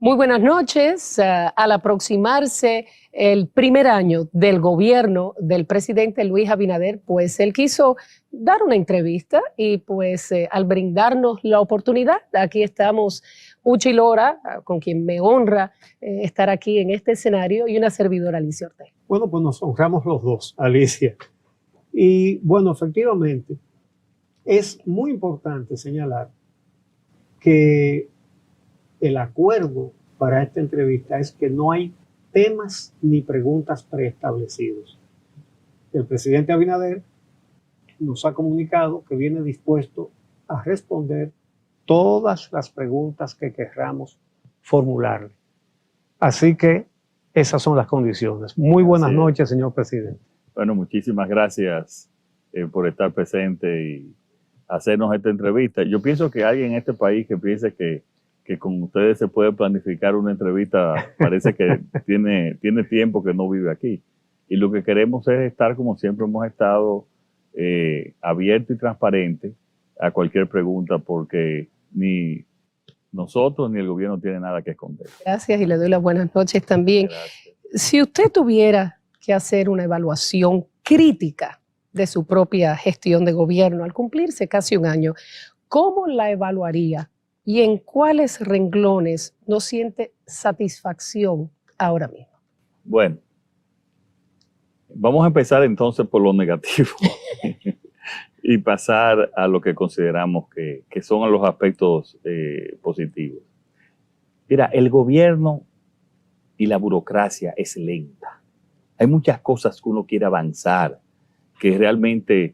Muy buenas noches. Al aproximarse el primer año del gobierno del presidente Luis Abinader, pues él quiso dar una entrevista y pues al brindarnos la oportunidad, aquí estamos Uchi Lora, con quien me honra estar aquí en este escenario, y una servidora, Alicia Ortega. Bueno, pues nos honramos los dos, Alicia. Y bueno, efectivamente, es muy importante señalar que el acuerdo para esta entrevista es que no hay temas ni preguntas preestablecidos. El presidente Abinader nos ha comunicado que viene dispuesto a responder todas las preguntas que querramos formularle. Así que esas son las condiciones. Muy buenas noches, señor presidente. Bueno, muchísimas gracias por estar presente y hacernos esta entrevista. Yo pienso que hay en este país que piense que con ustedes se puede planificar una entrevista, parece que tiene tiempo que no vive aquí. Y lo que queremos es estar como siempre hemos estado, abierto y transparente a cualquier pregunta, porque ni nosotros ni el gobierno tiene nada que esconder. Gracias, y le doy las buenas noches también. Gracias. Si usted tuviera que hacer una evaluación crítica de su propia gestión de gobierno al cumplirse casi un año, ¿cómo la evaluaría y en cuáles renglones no siente satisfacción ahora mismo? Bueno, vamos a empezar entonces por lo negativo y pasar a lo que consideramos que son los aspectos positivos. Mira, el gobierno y la burocracia es lenta. Hay muchas cosas que uno quiere avanzar, que realmente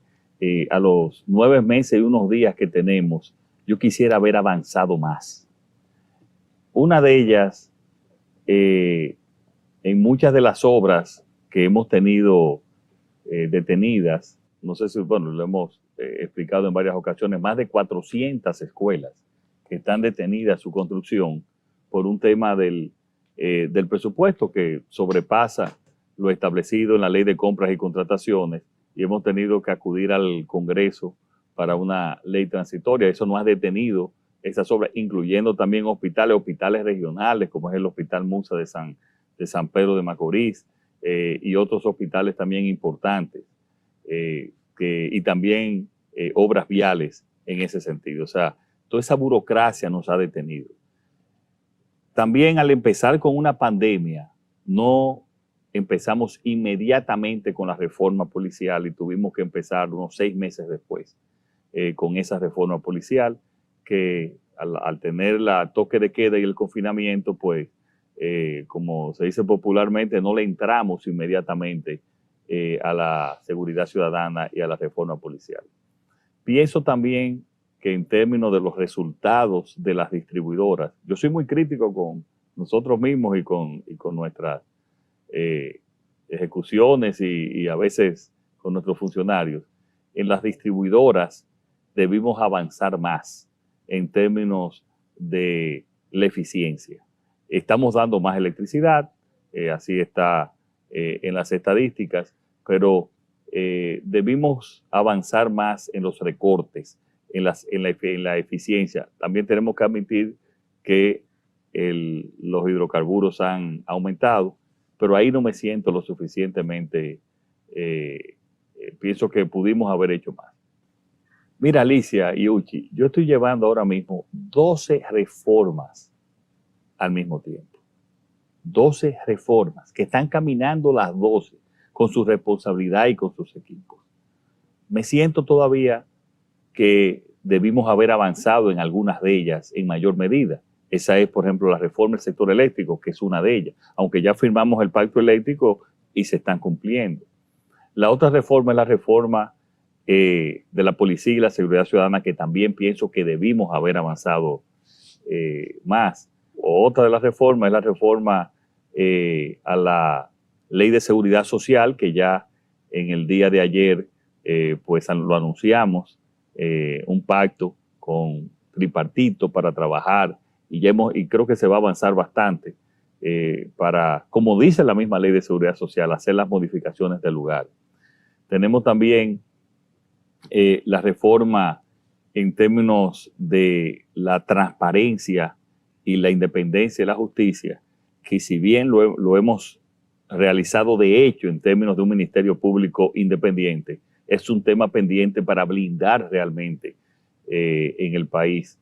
a los 9 meses y unos días que tenemos, yo quisiera haber avanzado más. Una de ellas, en muchas de las obras que hemos tenido detenidas, no sé si, bueno, lo hemos explicado en varias ocasiones, más de 400 escuelas que están detenidas su construcción por un tema del presupuesto que sobrepasa lo establecido en la Ley de Compras y Contrataciones, y hemos tenido que acudir al Congreso para una ley transitoria. Eso no ha detenido esas obras, incluyendo también hospitales regionales, como es el Hospital Musa de San Pedro de Macorís, y otros hospitales también importantes, y también obras viales en ese sentido. O sea, toda esa burocracia nos ha detenido. También al empezar con una pandemia, no empezamos inmediatamente con la reforma policial y tuvimos que empezar unos 6 meses después con esa reforma policial, que al tener la toque de queda y el confinamiento, pues, como se dice popularmente, no le entramos inmediatamente a la seguridad ciudadana y a la reforma policial. Pienso también que en términos de los resultados de las distribuidoras, yo soy muy crítico con nosotros mismos y con nuestras ejecuciones y a veces con nuestros funcionarios. En las distribuidoras debimos avanzar más en términos de la eficiencia. Estamos dando más electricidad, así está en las estadísticas, pero debimos avanzar más en los recortes, en la eficiencia. También tenemos que admitir que los hidrocarburos han aumentado, pero ahí no me siento lo suficientemente, pienso que pudimos haber hecho más. Mira, Alicia y Uchi, yo estoy llevando ahora mismo 12 reformas al mismo tiempo. 12 reformas que están caminando las 12 con su responsabilidad y con sus equipos. Me siento todavía que debimos haber avanzado en algunas de ellas en mayor medida. Esa es, por ejemplo, la reforma del sector eléctrico, que es una de ellas, aunque ya firmamos el pacto eléctrico y se están cumpliendo. La otra reforma es la reforma de la policía y la seguridad ciudadana, que también pienso que debimos haber avanzado más. Otra de las reformas es la reforma a la ley de seguridad social, que ya en el día de ayer pues lo anunciamos, un pacto con tripartito para trabajar, y creo que se va a avanzar bastante para, como dice la misma ley de seguridad social, hacer las modificaciones del lugar. Tenemos también la reforma en términos de la transparencia y la independencia de la justicia, que si bien lo hemos realizado de hecho en términos de un Ministerio Público independiente, es un tema pendiente para blindar realmente en el país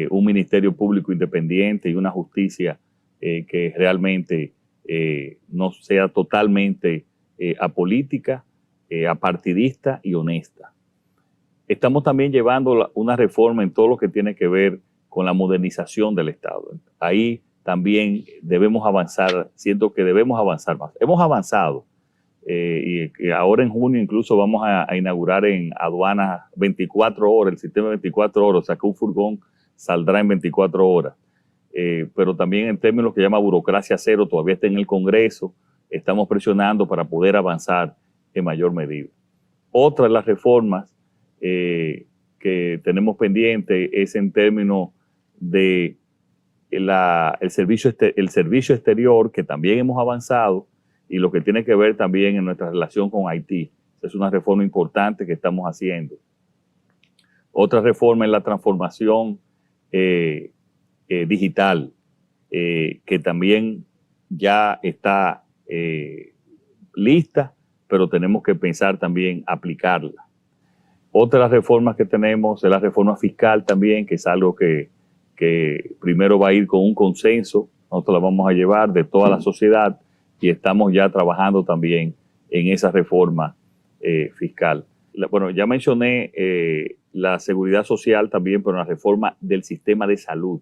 un Ministerio Público independiente y una justicia que realmente no sea totalmente apolítica, apartidista y honesta. Estamos también llevando una reforma en todo lo que tiene que ver con la modernización del Estado. Ahí también debemos avanzar, siento que debemos avanzar más. Hemos avanzado y ahora en junio incluso vamos a inaugurar en aduanas 24 horas, el sistema 24 horas, o sea que un furgón saldrá en 24 horas. Pero también en términos que llama burocracia cero, todavía está en el Congreso, estamos presionando para poder avanzar en mayor medida. Otra de las reformas que tenemos pendiente es en términos de el servicio exterior, que también hemos avanzado, y lo que tiene que ver también en nuestra relación con Haití. Es una reforma importante que estamos haciendo. Otra reforma es la transformación digital, que también ya está lista, pero tenemos que pensar también aplicarla. Otra de las reformas que tenemos es la reforma fiscal también, que es algo que primero va a ir con un consenso. Nosotros la vamos a llevar de toda la sociedad y estamos ya trabajando también en esa reforma fiscal. Bueno, ya mencioné la seguridad social también, pero la reforma del sistema de salud.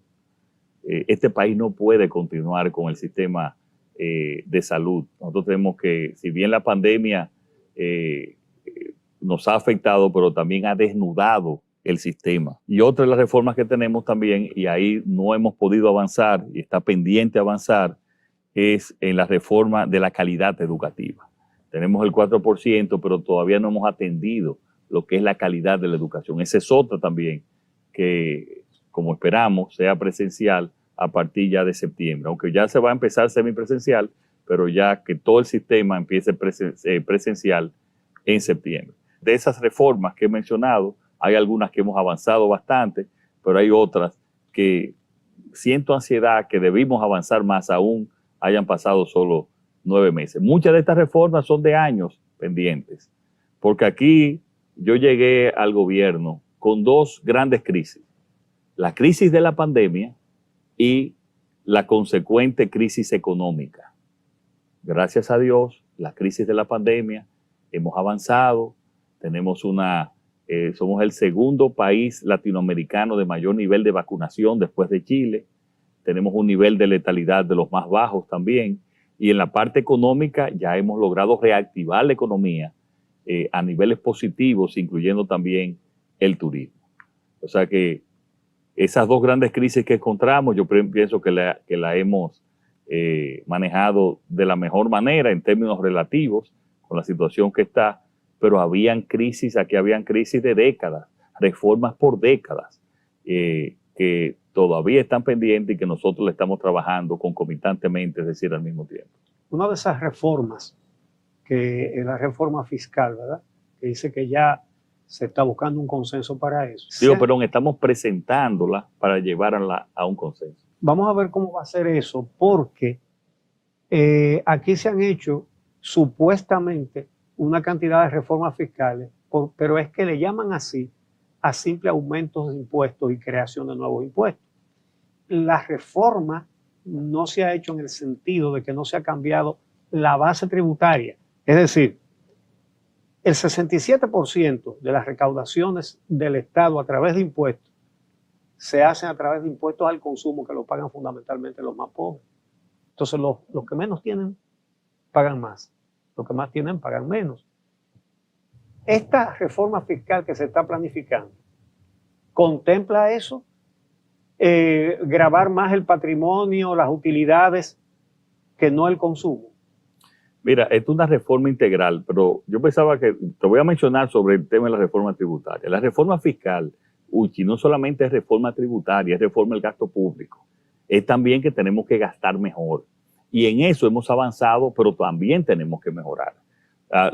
Este país no puede continuar con el sistema de salud. Nosotros tenemos que, si bien la pandemia nos ha afectado, pero también ha desnudado el sistema. Y otra de las reformas que tenemos también, y ahí no hemos podido avanzar y está pendiente avanzar, es en la reforma de la calidad educativa. Tenemos el 4%, pero todavía no hemos atendido lo que es la calidad de la educación. Esa es otra también que, como esperamos, sea presencial a partir ya de septiembre. Aunque ya se va a empezar semipresencial, pero ya que todo el sistema empiece presencial en septiembre. De esas reformas que he mencionado, hay algunas que hemos avanzado bastante, pero hay otras que siento ansiedad que debimos avanzar más, aún hayan pasado solo 9 meses. Muchas de estas reformas son de años pendientes, porque aquí yo llegué al gobierno con 2 grandes crisis: la crisis de la pandemia y la consecuente crisis económica. Gracias a Dios, la crisis de la pandemia, hemos avanzado, tenemos somos el segundo país latinoamericano de mayor nivel de vacunación después de Chile, tenemos un nivel de letalidad de los más bajos también, y en la parte económica ya hemos logrado reactivar la economía a niveles positivos, incluyendo también el turismo. O sea que esas 2 grandes crisis que encontramos, yo pienso que la hemos manejado de la mejor manera en términos relativos con la situación que está, pero aquí habían crisis de décadas, reformas por décadas, que todavía están pendientes y que nosotros le estamos trabajando concomitantemente, es decir, al mismo tiempo. Una de esas reformas, que es la reforma fiscal, ¿verdad? Que dice que ya se está buscando un consenso para eso. Perdón, estamos presentándola para llevarla a un consenso. Vamos a ver cómo va a ser eso, porque aquí se han hecho supuestamente una cantidad de reformas fiscales, pero es que le llaman así a simple aumentos de impuestos y creación de nuevos impuestos. La reforma no se ha hecho en el sentido de que no se ha cambiado la base tributaria. Es decir, el 67% de las recaudaciones del Estado a través de impuestos se hacen a través de impuestos al consumo, que lo pagan fundamentalmente los más pobres. Entonces los que menos tienen pagan más, los que más tienen pagan menos. Esta reforma fiscal que se está planificando contempla eso, gravar más el patrimonio, las utilidades, que no el consumo. Mira, esto es una reforma integral, pero yo pensaba que te voy a mencionar sobre el tema de la reforma tributaria. La reforma fiscal, Uchi, no solamente es reforma tributaria, es reforma del gasto público. Es también que tenemos que gastar mejor. Y en eso hemos avanzado, pero también tenemos que mejorar.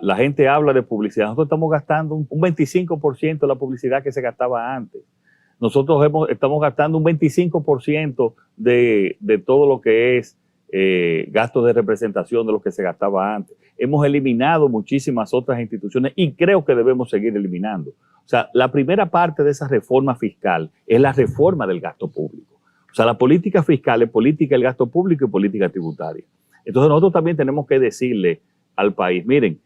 La gente habla de publicidad. Nosotros estamos gastando un 25% de la publicidad que se gastaba antes. Nosotros estamos gastando un 25% de todo lo que es gastos de representación de lo que se gastaba antes. Hemos eliminado muchísimas otras instituciones y creo que debemos seguir eliminando. O sea, la primera parte de esa reforma fiscal es la reforma del gasto público. O sea, la política fiscal es política del gasto público y política tributaria. Entonces nosotros también tenemos que decirle al país, miren,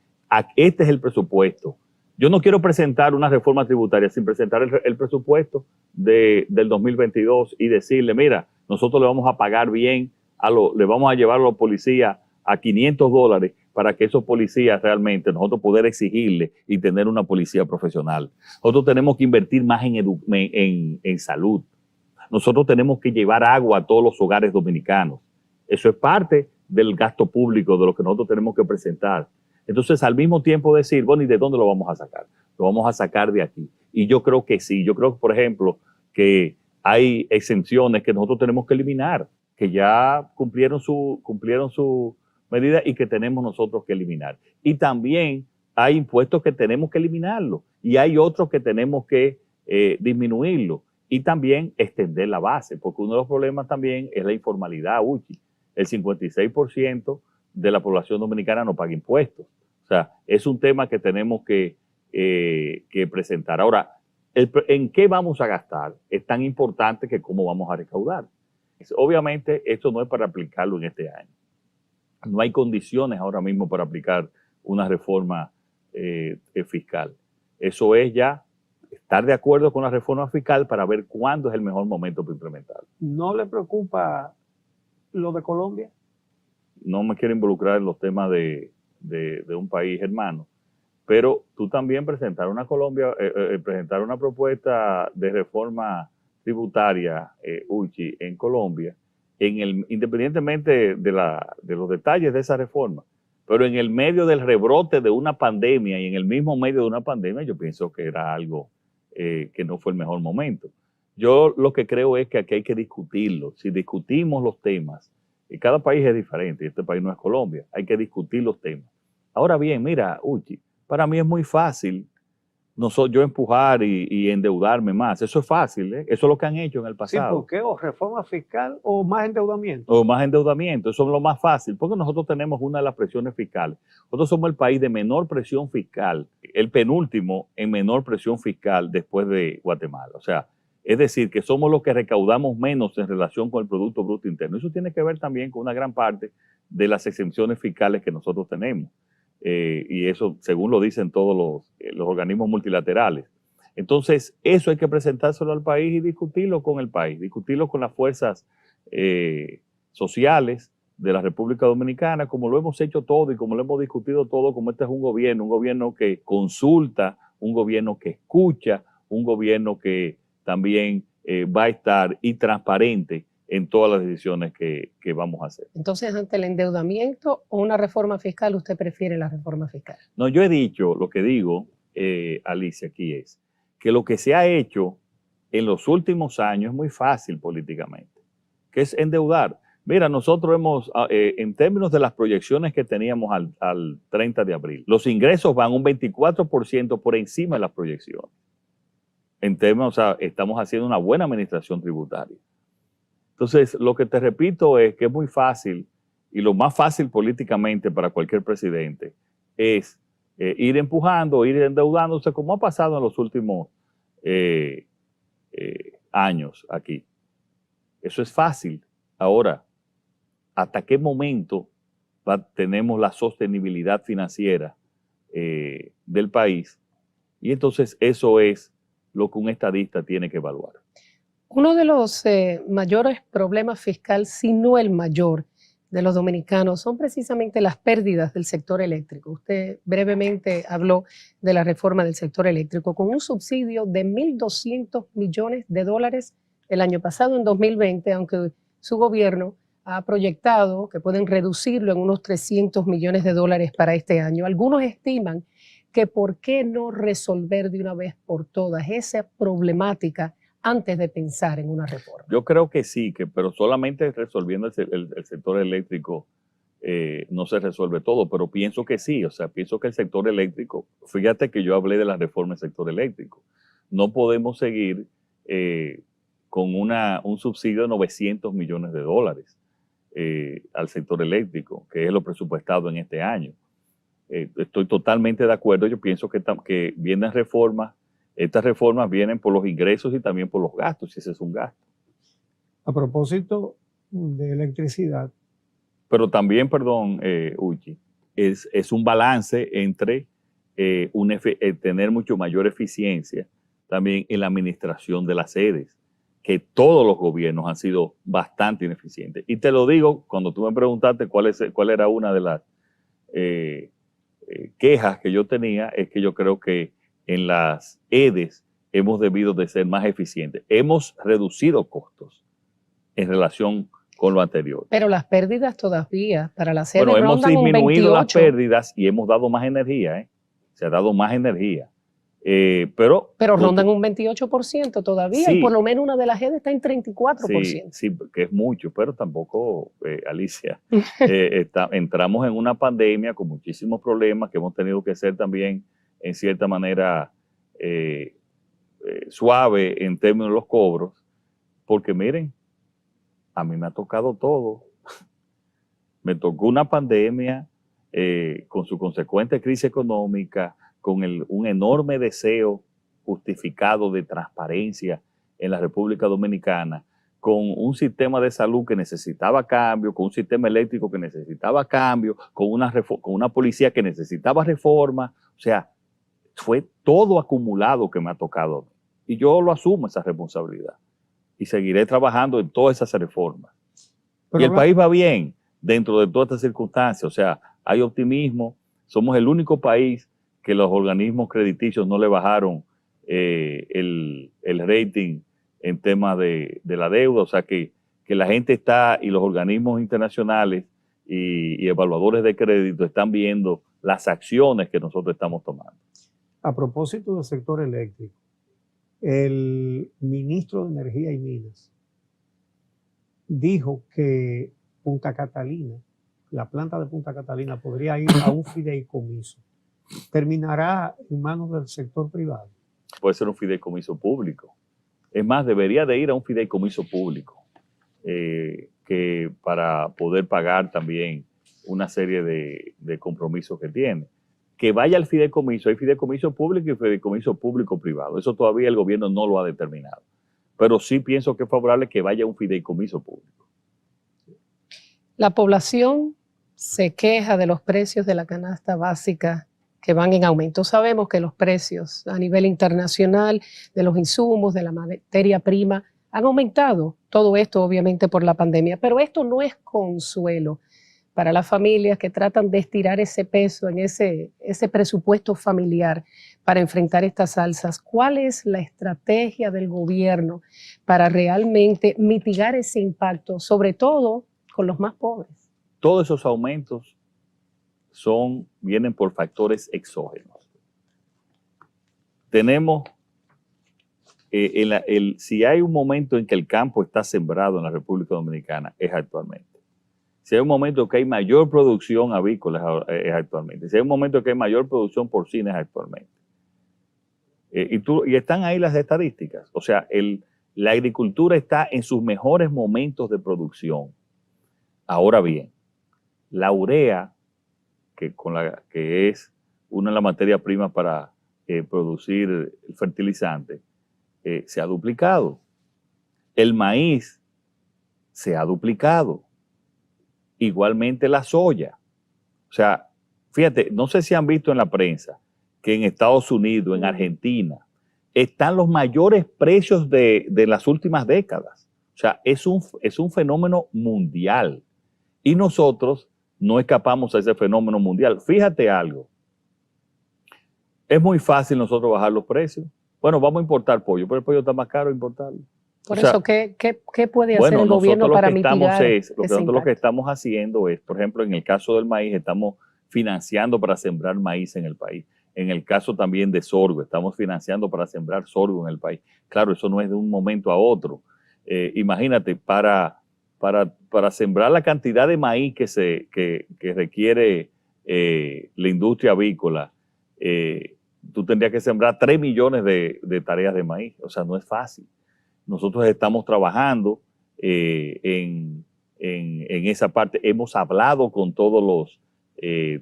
este es el presupuesto. Yo no quiero presentar una reforma tributaria sin presentar el presupuesto del 2022 y decirle, mira, nosotros le vamos a pagar bien, le vamos a llevar a los policías a $500 para que esos policías realmente nosotros poder exigirle y tener una policía profesional. Nosotros tenemos que invertir más en salud. Nosotros tenemos que llevar agua a todos los hogares dominicanos. Eso es parte del gasto público, de lo que nosotros tenemos que presentar. Entonces, al mismo tiempo decir, bueno, ¿y de dónde lo vamos a sacar? Lo vamos a sacar de aquí. Y yo creo que sí. Yo creo, por ejemplo, que hay exenciones que nosotros tenemos que eliminar, que ya cumplieron su medida y que tenemos nosotros que eliminar. Y también hay impuestos que tenemos que eliminarlos y hay otros que tenemos que disminuirlos y también extender la base, porque uno de los problemas también es la informalidad, Uchi. El 56% de la población dominicana no paga impuestos. O sea, es un tema que tenemos que presentar. Ahora, ¿en qué vamos a gastar? Es tan importante que cómo vamos a recaudar. Obviamente, esto no es para aplicarlo en este año. No hay condiciones ahora mismo para aplicar una reforma fiscal. Eso es ya estar de acuerdo con la reforma fiscal para ver cuándo es el mejor momento para implementarlo. ¿No le preocupa lo de Colombia? No me quiero involucrar en los temas de un país hermano, pero tú también presentar una propuesta de reforma tributaria, Uchi, en Colombia, independientemente de los detalles de esa reforma, pero en el medio del rebrote de una pandemia y en el mismo medio de una pandemia, yo pienso que era algo que no fue el mejor momento. Yo lo que creo es que aquí hay que discutirlo. Si discutimos los temas, y cada país es diferente, este país no es Colombia, hay que discutir los temas. Ahora bien, mira, Uchi, para mí es muy fácil yo empujar y endeudarme más. Eso es fácil, ¿eh? Eso es lo que han hecho en el pasado. Sí, ¿por qué? ¿O reforma fiscal o más endeudamiento? O más endeudamiento, eso es lo más fácil, porque nosotros tenemos una de las presiones fiscales. Nosotros somos el país de menor presión fiscal, el penúltimo en menor presión fiscal después de Guatemala. O sea, es decir, que somos los que recaudamos menos en relación con el Producto Bruto Interno. Eso tiene que ver también con una gran parte de las exenciones fiscales que nosotros tenemos. Y eso, según lo dicen todos los organismos multilaterales. Entonces, eso hay que presentárselo al país y discutirlo con el país, discutirlo con las fuerzas sociales de la República Dominicana, como lo hemos hecho todo y como lo hemos discutido todo, como este es un gobierno que consulta, un gobierno que escucha, un gobierno que también va a estar y transparente en todas las decisiones que vamos a hacer. Entonces, ante el endeudamiento o una reforma fiscal, ¿usted prefiere la reforma fiscal? No, yo he dicho, lo que digo, Alicia, aquí es que lo que se ha hecho en los últimos años es muy fácil políticamente, que es endeudar. Mira, nosotros hemos, en términos de las proyecciones que teníamos al 30 de abril, los ingresos van un 24% por encima de las proyecciones. En términos, o sea, estamos haciendo una buena administración tributaria. Entonces, lo que te repito es que es muy fácil, y lo más fácil políticamente para cualquier presidente es ir empujando, ir endeudándose, como ha pasado en los últimos años aquí. Eso es fácil. Ahora, ¿hasta qué momento tenemos la sostenibilidad financiera del país? Y entonces eso es lo que un estadista tiene que evaluar. Uno de los mayores problemas fiscales, si no el mayor, de los dominicanos son precisamente las pérdidas del sector eléctrico. Usted brevemente habló de la reforma del sector eléctrico con un subsidio de $1.200 millones el año pasado, en 2020, aunque su gobierno ha proyectado que pueden reducirlo en unos $300 millones para este año. Algunos estiman que por qué no resolver de una vez por todas esa problemática antes de pensar en una reforma. Yo creo que sí, pero solamente resolviendo el sector eléctrico no se resuelve todo, pero pienso que sí, o sea, pienso que el sector eléctrico, fíjate que yo hablé de la reforma del sector eléctrico, no podemos seguir con un subsidio de 900 millones de dólares al sector eléctrico, que es lo presupuestado en este año. Estoy totalmente de acuerdo. Yo pienso que vienen reformas. Estas reformas vienen por los ingresos y también por los gastos, si ese es un gasto. A propósito de electricidad. Pero también, perdón, Uchi, es un balance entre tener mucho mayor eficiencia también en la administración de las sedes, que todos los gobiernos han sido bastante ineficientes. Y te lo digo, cuando tú me preguntaste cuál era una de las quejas que yo tenía, es que yo creo que en las EDES hemos debido de ser más eficientes. Hemos reducido costos en relación con lo anterior. Pero las pérdidas todavía para la sede bueno, hemos rondan un disminuido 28. las pérdidas y hemos dado más energía, se ha dado más energía. Pero rondan un 28% todavía, sí, y por lo menos una de las GED está en 34%. Sí, que es mucho, pero tampoco, Alicia, entramos en una pandemia con muchísimos problemas que hemos tenido que ser también, en cierta manera, suave en términos de los cobros, porque miren, a mí me ha tocado todo. Me tocó una pandemia con su consecuente crisis económica, con un enorme deseo justificado de transparencia en la República Dominicana, con un sistema de salud que necesitaba cambio, con un sistema eléctrico que necesitaba cambio, con una policía que necesitaba reforma. O sea, fue todo acumulado que me ha tocado. Y yo lo asumo, esa responsabilidad. Y seguiré trabajando en todas esas reformas. Pero y el país va bien dentro de todas estas circunstancias. O sea, hay optimismo. Somos el único país que los organismos crediticios no le bajaron el rating en temas de la deuda. O sea, que la gente está, y los organismos internacionales y evaluadores de crédito están viendo las acciones que nosotros estamos tomando. A propósito del sector eléctrico, el ministro de Energía y Minas dijo que Punta Catalina, la planta de Punta Catalina, podría ir a un fideicomiso. ¿Terminará en manos del sector privado? Puede ser un fideicomiso público. Es más, debería de ir a un fideicomiso público que para poder pagar también una serie de compromisos que tiene. Que vaya al fideicomiso. Hay fideicomiso público y fideicomiso público-privado. Eso todavía el gobierno no lo ha determinado. Pero sí pienso que es favorable que vaya a un fideicomiso público. La población se queja de los precios de la canasta básica que van en aumento. Sabemos que los precios a nivel internacional de los insumos, de la materia prima, han aumentado. Todo esto obviamente por la pandemia, pero esto no es consuelo para las familias que tratan de estirar ese peso en ese presupuesto familiar para enfrentar estas alzas. ¿Cuál es la estrategia del gobierno para realmente mitigar ese impacto, sobre todo con los más pobres? Todos esos aumentos vienen por factores exógenos. Tenemos, si hay un momento en que el campo está sembrado en la República Dominicana, es actualmente. Si hay un momento que hay mayor producción avícola, es actualmente. Si hay un momento que hay mayor producción porcina, es actualmente. Y están ahí las estadísticas. O sea, la agricultura está en sus mejores momentos de producción. Ahora bien, la urea, que es una de las materias primas para producir el fertilizante, se ha duplicado. El maíz se ha duplicado. Igualmente la soya. O sea, fíjate, no sé si han visto en la prensa que en Estados Unidos, en Argentina, están los mayores precios de las últimas décadas. O sea, es un fenómeno mundial. Y nosotros no escapamos a ese fenómeno mundial. Fíjate algo. Es muy fácil nosotros bajar los precios. Bueno, vamos a importar pollo, pero el pollo está más caro importarlo. Por eso, ¿qué puede hacer el gobierno para mitigar ese impacto? Lo que estamos haciendo es, por ejemplo, en el caso del maíz, estamos financiando para sembrar maíz en el país. En el caso también de sorgo, estamos financiando para sembrar sorgo en el país. Claro, eso no es de un momento a otro. Imagínate, para sembrar la cantidad de maíz que requiere la industria avícola, tú tendrías que sembrar 3 millones de tareas de maíz. O sea, no es fácil. Nosotros estamos trabajando en esa parte. Hemos hablado con todos los,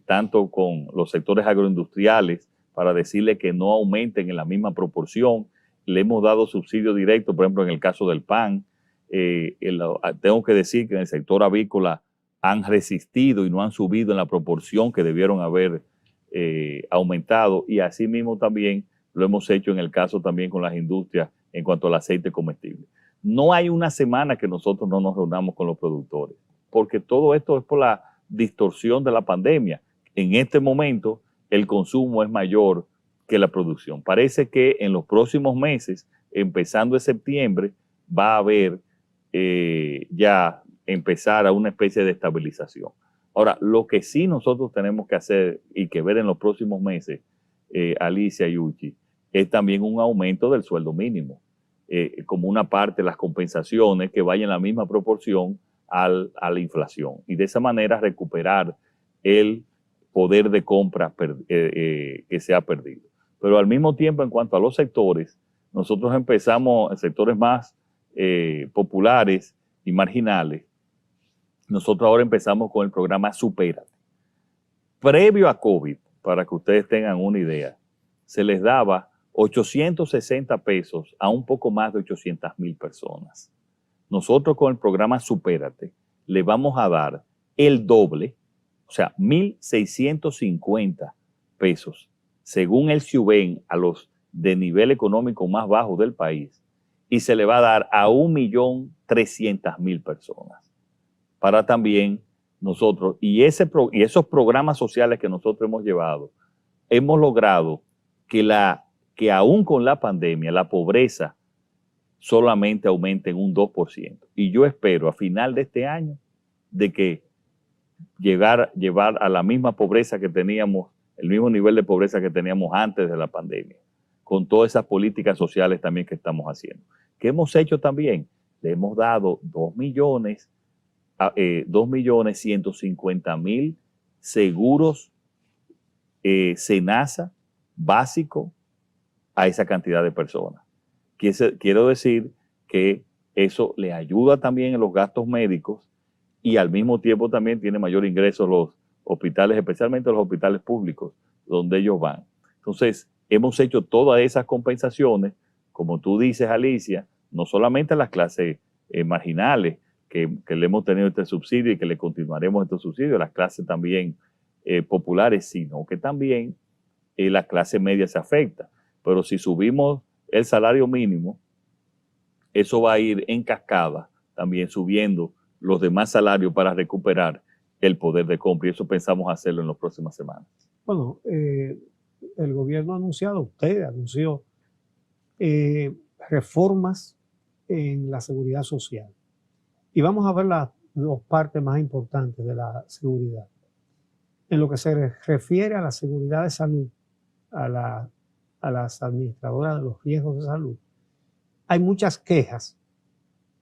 tanto con los sectores agroindustriales, para decirle que no aumenten en la misma proporción. Le hemos dado subsidio directo, por ejemplo, en el caso del pan. Tengo que decir que en el sector avícola han resistido y no han subido en la proporción que debieron haber aumentado, y asimismo también lo hemos hecho en el caso también con las industrias en cuanto al aceite comestible. No hay una semana que nosotros no nos reunamos con los productores, porque todo esto es por la distorsión de la pandemia. En este momento el consumo es mayor que la producción. Parece que en los próximos meses, empezando en septiembre, va a haber ya empezar a una especie de estabilización. Ahora, lo que sí nosotros tenemos que hacer y que ver en los próximos meses, Alicia y Uchi, es también un aumento del sueldo mínimo, como una parte de las compensaciones que vayan en la misma proporción a la inflación, y de esa manera recuperar el poder de compra que se ha perdido. Pero al mismo tiempo, en cuanto a los sectores, nosotros empezamos en sectores más populares y marginales. Nosotros ahora empezamos con el programa Supérate. Previo a COVID, para que ustedes tengan una idea, se les daba 860 pesos a un poco más de 800,000 personas. Nosotros con el programa Supérate le vamos a dar el doble, o sea, 1,650 pesos, según el SIUBEN, a los de nivel económico más bajo del país, y se le va a dar a 1,300,000 personas. Para también nosotros, y esos programas sociales que nosotros hemos llevado, hemos logrado que aún con la pandemia, la pobreza solamente aumente en un 2%. Y yo espero a final de este año de que llevar a la misma pobreza que teníamos, el mismo nivel de pobreza que teníamos antes de la pandemia, con todas esas políticas sociales también que estamos haciendo. ¿Qué hemos hecho también? Le hemos dado 2,150,000 seguros SENASA básico a esa cantidad de personas. Quiero decir que eso le ayuda también en los gastos médicos, y al mismo tiempo también tiene mayor ingreso los hospitales, especialmente los hospitales públicos donde ellos van. Entonces, hemos hecho todas esas compensaciones, como tú dices, Alicia, no solamente a las clases marginales, que le hemos tenido este subsidio y que le continuaremos este subsidio, a las clases también populares, sino que también la clase media se afecta. Pero si subimos el salario mínimo, eso va a ir en cascada también subiendo los demás salarios para recuperar el poder de compra, y eso pensamos hacerlo en las próximas semanas. Bueno, el gobierno ha anunciado, usted anunció reformas en la seguridad social. Y vamos a ver las dos partes más importantes de la seguridad. En lo que se refiere a la seguridad de salud, a las administradoras de los riesgos de salud, hay muchas quejas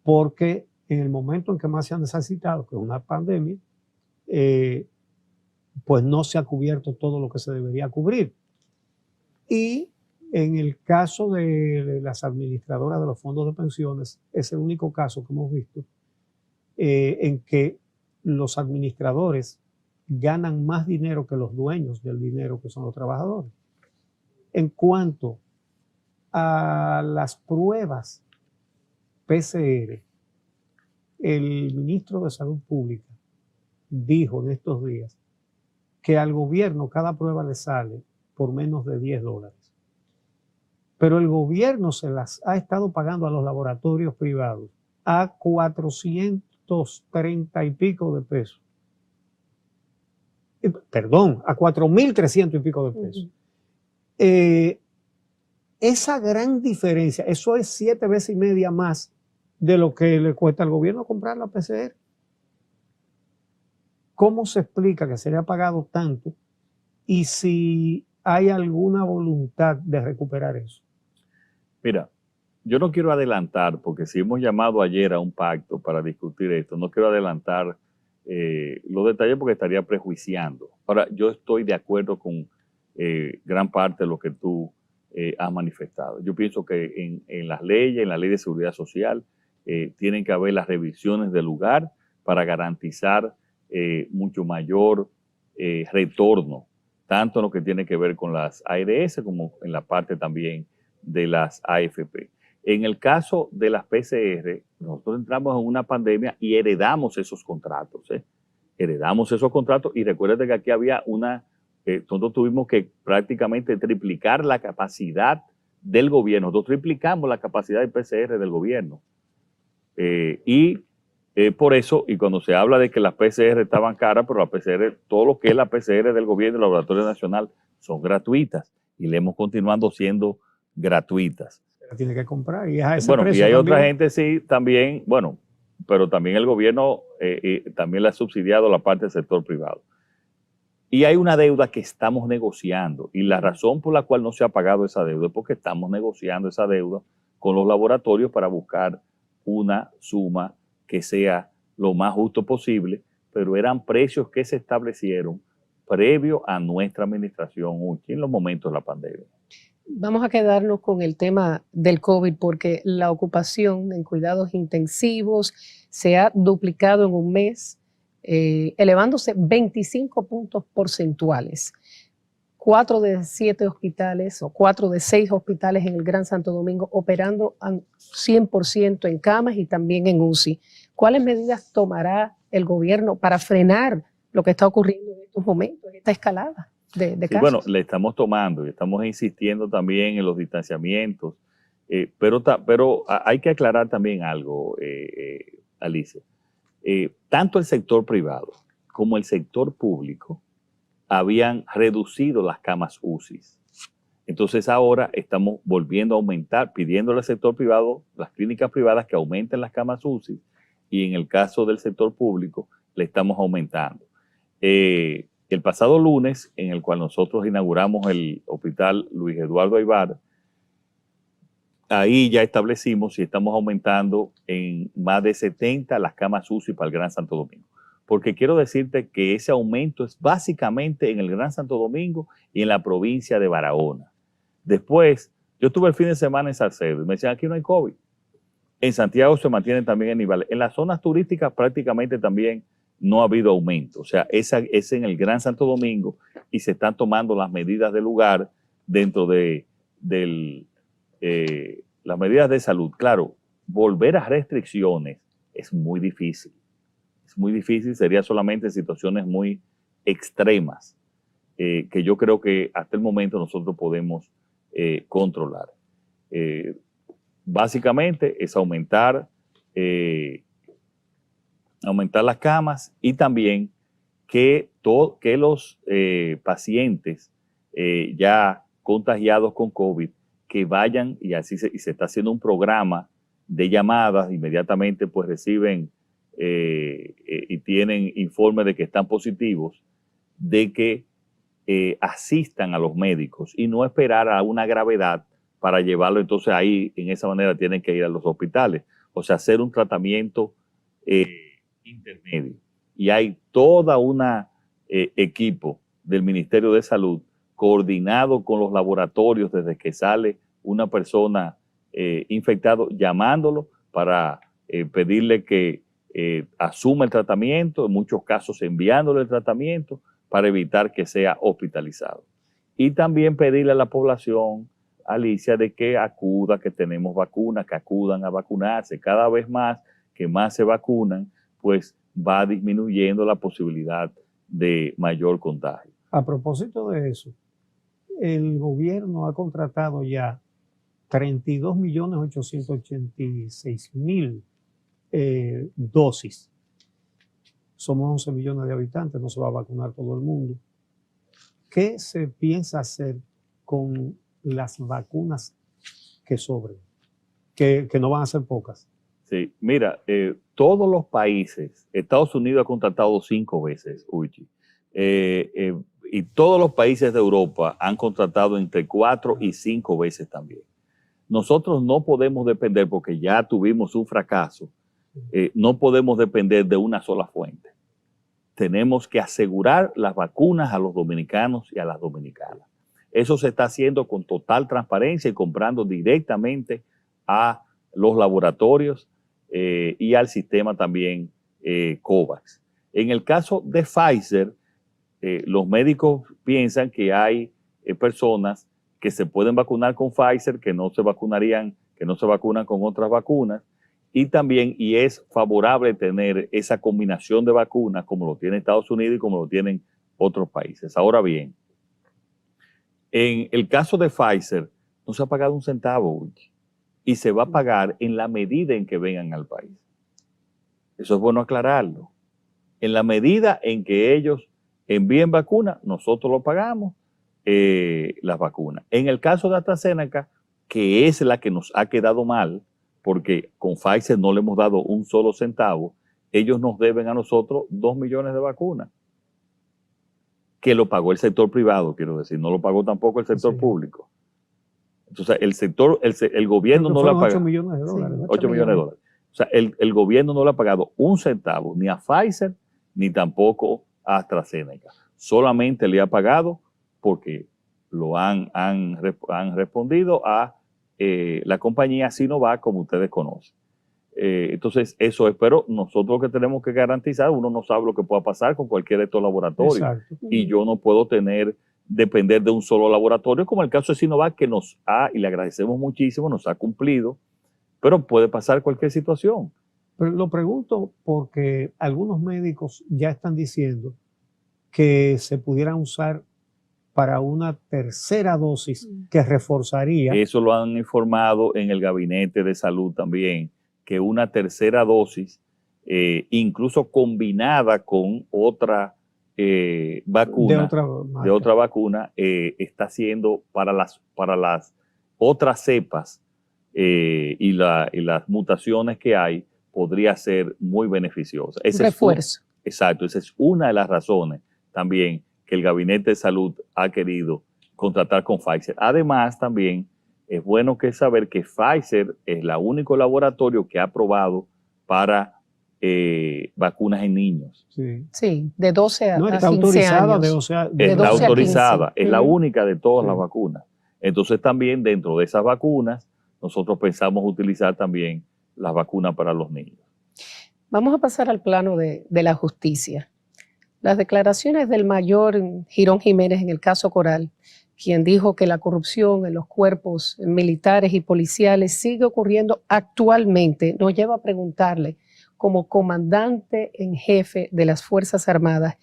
porque en el momento en que más se han necesitado, que es una pandemia, pues no se ha cubierto todo lo que se debería cubrir. Y en el caso de las administradoras de los fondos de pensiones, es el único caso que hemos visto en que los administradores ganan más dinero que los dueños del dinero, que son los trabajadores. En cuanto a las pruebas PCR, el ministro de Salud Pública dijo en estos días que al gobierno cada prueba le sale por menos de $10. Pero el gobierno se las ha estado pagando a los laboratorios privados a 430 y pico de pesos. Perdón, a 4.300 y pico de pesos. Esa gran diferencia, eso es 7 veces y media más de lo que le cuesta al gobierno comprar la PCR. ¿Cómo se explica que se le ha pagado tanto y si hay alguna voluntad de recuperar eso? Mira, yo no quiero adelantar, porque si hemos llamado ayer a un pacto para discutir esto, no quiero adelantar los detalles porque estaría prejuiciando. Ahora, yo estoy de acuerdo con gran parte de lo que tú has manifestado. Yo pienso que en las leyes, en la ley de seguridad social, tienen que haber las revisiones del lugar para garantizar mucho mayor retorno, tanto en lo que tiene que ver con las ARS como en la parte también de las AFP. En el caso de las PCR, nosotros entramos en una pandemia y heredamos esos contratos. Heredamos esos contratos y recuérdate que aquí había nosotros tuvimos que prácticamente triplicar la capacidad del gobierno. Nosotros triplicamos la capacidad de PCR del gobierno. Por eso, y cuando se habla de que las PCR estaban caras, pero la PCR, todo lo que es la PCR del gobierno y el Laboratorio Nacional son gratuitas y le hemos continuado siendo gratuitas. La tiene que comprar y es a ese bueno, precio y hay también. otra gente sí también, bueno, pero también el gobierno también le ha subsidiado la parte del sector privado. Y hay una deuda que estamos negociando y la razón por la cual no se ha pagado esa deuda es porque estamos negociando esa deuda con los laboratorios para buscar una suma que sea lo más justo posible, pero eran precios que se establecieron previo a nuestra administración en los momentos de la pandemia. Vamos a quedarnos con el tema del COVID porque la ocupación en cuidados intensivos se ha duplicado en un mes, elevándose 25 puntos porcentuales. 4 de 7 hospitales o 4 de 6 hospitales en el Gran Santo Domingo operando al 100% en camas y también en UCI. ¿Cuáles medidas tomará el gobierno para frenar lo que está ocurriendo en estos momentos, en esta escalada de casos? Bueno, le estamos tomando y estamos insistiendo también en los distanciamientos, pero hay que aclarar también algo, Alicia. Tanto el sector privado como el sector público habían reducido las camas UCI. Entonces ahora estamos volviendo a aumentar, pidiéndole al sector privado, las clínicas privadas que aumenten las camas UCI y en el caso del sector público le estamos aumentando. El pasado lunes, en el cual nosotros inauguramos el hospital Luis Eduardo Aybar, ahí ya establecimos y estamos aumentando en más de 70 las camas UCI para el Gran Santo Domingo. Porque quiero decirte que ese aumento es básicamente en el Gran Santo Domingo y en la provincia de Barahona. Después, yo estuve el fin de semana en Salcedo y me decían, aquí no hay COVID. En Santiago se mantiene también el nivel. En las zonas turísticas prácticamente también no ha habido aumento. O sea, es en el Gran Santo Domingo y se están tomando las medidas del lugar dentro de las medidas de salud. Claro, volver a restricciones es muy difícil. Es muy difícil, sería solamente en situaciones muy extremas que yo creo que hasta el momento nosotros podemos controlar. Básicamente es aumentar las camas y también que los pacientes ya contagiados con COVID que vayan y se está haciendo un programa de llamadas, inmediatamente pues reciben y tienen informe de que están positivos, de que asistan a los médicos y no esperar a una gravedad para llevarlo. Entonces ahí, en esa manera, tienen que ir a los hospitales. O sea, hacer un tratamiento intermedio. Y hay toda una equipo del Ministerio de Salud coordinado con los laboratorios desde que sale una persona infectada, llamándolo para pedirle que asuma el tratamiento, en muchos casos enviándole el tratamiento para evitar que sea hospitalizado. Y también pedirle a la población, Alicia, de que acuda, que tenemos vacunas, que acudan a vacunarse. Cada vez más que más se vacunan, pues va disminuyendo la posibilidad de mayor contagio. A propósito de eso, el gobierno ha contratado ya 32.886.000 dosis. Somos 11 millones de habitantes, no se va a vacunar todo el mundo. ¿Qué se piensa hacer con las vacunas que sobren? Que no van a ser pocas. Sí, mira, todos los países, Estados Unidos ha contratado 5 veces, Uchi, y todos los países de Europa han contratado entre 4 y 5 veces también. Nosotros no podemos depender, porque ya tuvimos un fracaso, no podemos depender de una sola fuente. Tenemos que asegurar las vacunas a los dominicanos y a las dominicanas. Eso se está haciendo con total transparencia y comprando directamente a los laboratorios y al sistema también COVAX. En el caso de Pfizer, los médicos piensan que hay personas que se pueden vacunar con Pfizer, que no se vacunarían, que no se vacunan con otras vacunas, y también, y es favorable tener esa combinación de vacunas como lo tiene Estados Unidos y como lo tienen otros países. Ahora bien, en el caso de Pfizer, no se ha pagado un centavo, y se va a pagar en la medida en que vengan al país. Eso es bueno aclararlo. En la medida en que ellos envíen vacunas, nosotros lo pagamos, las vacunas. En el caso de AstraZeneca, que es la que nos ha quedado mal, porque con Pfizer no le hemos dado un solo centavo, ellos nos deben a nosotros 2 millones de vacunas, que lo pagó el sector privado, quiero decir, no lo pagó tampoco el sector público. Entonces, el gobierno no le ha pagado. 8 millones de dólares. Sí, 8 millones de dólares. O sea, el gobierno no le ha pagado un centavo ni a Pfizer ni tampoco a AstraZeneca. Solamente le ha pagado porque lo han respondido a la compañía Sinovac, como ustedes conocen. Entonces, eso es, pero nosotros lo que tenemos que garantizar, uno no sabe lo que pueda pasar con cualquiera de estos laboratorios. Exacto. Y yo no puedo depender de un solo laboratorio, como el caso de Sinovac, que nos ha, y le agradecemos muchísimo, nos ha cumplido, pero puede pasar cualquier situación. Pero lo pregunto porque algunos médicos ya están diciendo que se pudieran usar para una tercera dosis que reforzaría. Eso lo han informado en el Gabinete de Salud también, que una tercera dosis, incluso combinada con otra vacuna, de otra vacuna, está siendo para las otras cepas y las mutaciones que hay, podría ser muy beneficiosa. Refuerzo. Exacto, esa es una de las razones también que el Gabinete de Salud ha querido contratar con Pfizer. Además, también es bueno saber que Pfizer es el único laboratorio que ha aprobado para vacunas en niños. Sí, de 12 a 15 años. No, está autorizada está autorizada, es la única de todas las Sí. vacunas. Entonces también dentro de esas vacunas, nosotros pensamos utilizar también las vacunas para los niños. Vamos a pasar al plano de la justicia. Las declaraciones del mayor Girón Jiménez en el caso Coral, quien dijo que la corrupción en los cuerpos militares y policiales sigue ocurriendo actualmente, nos lleva a preguntarle, como comandante en jefe de las Fuerzas Armadas,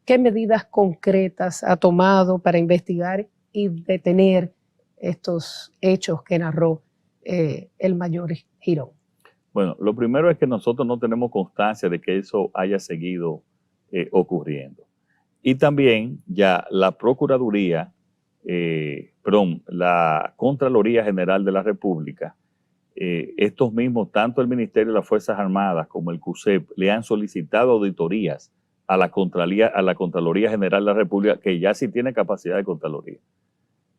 ¿qué medidas concretas ha tomado para investigar y detener estos hechos que narró el mayor Girón? Bueno, lo primero es que nosotros no tenemos constancia de que eso haya seguido ocurriendo. Y también ya la Procuraduría, la Contraloría General de la República, estos mismos, tanto el Ministerio de las Fuerzas Armadas como el CUSEP, le han solicitado auditorías a la Contraloría General de la República, que ya sí tiene capacidad de Contraloría.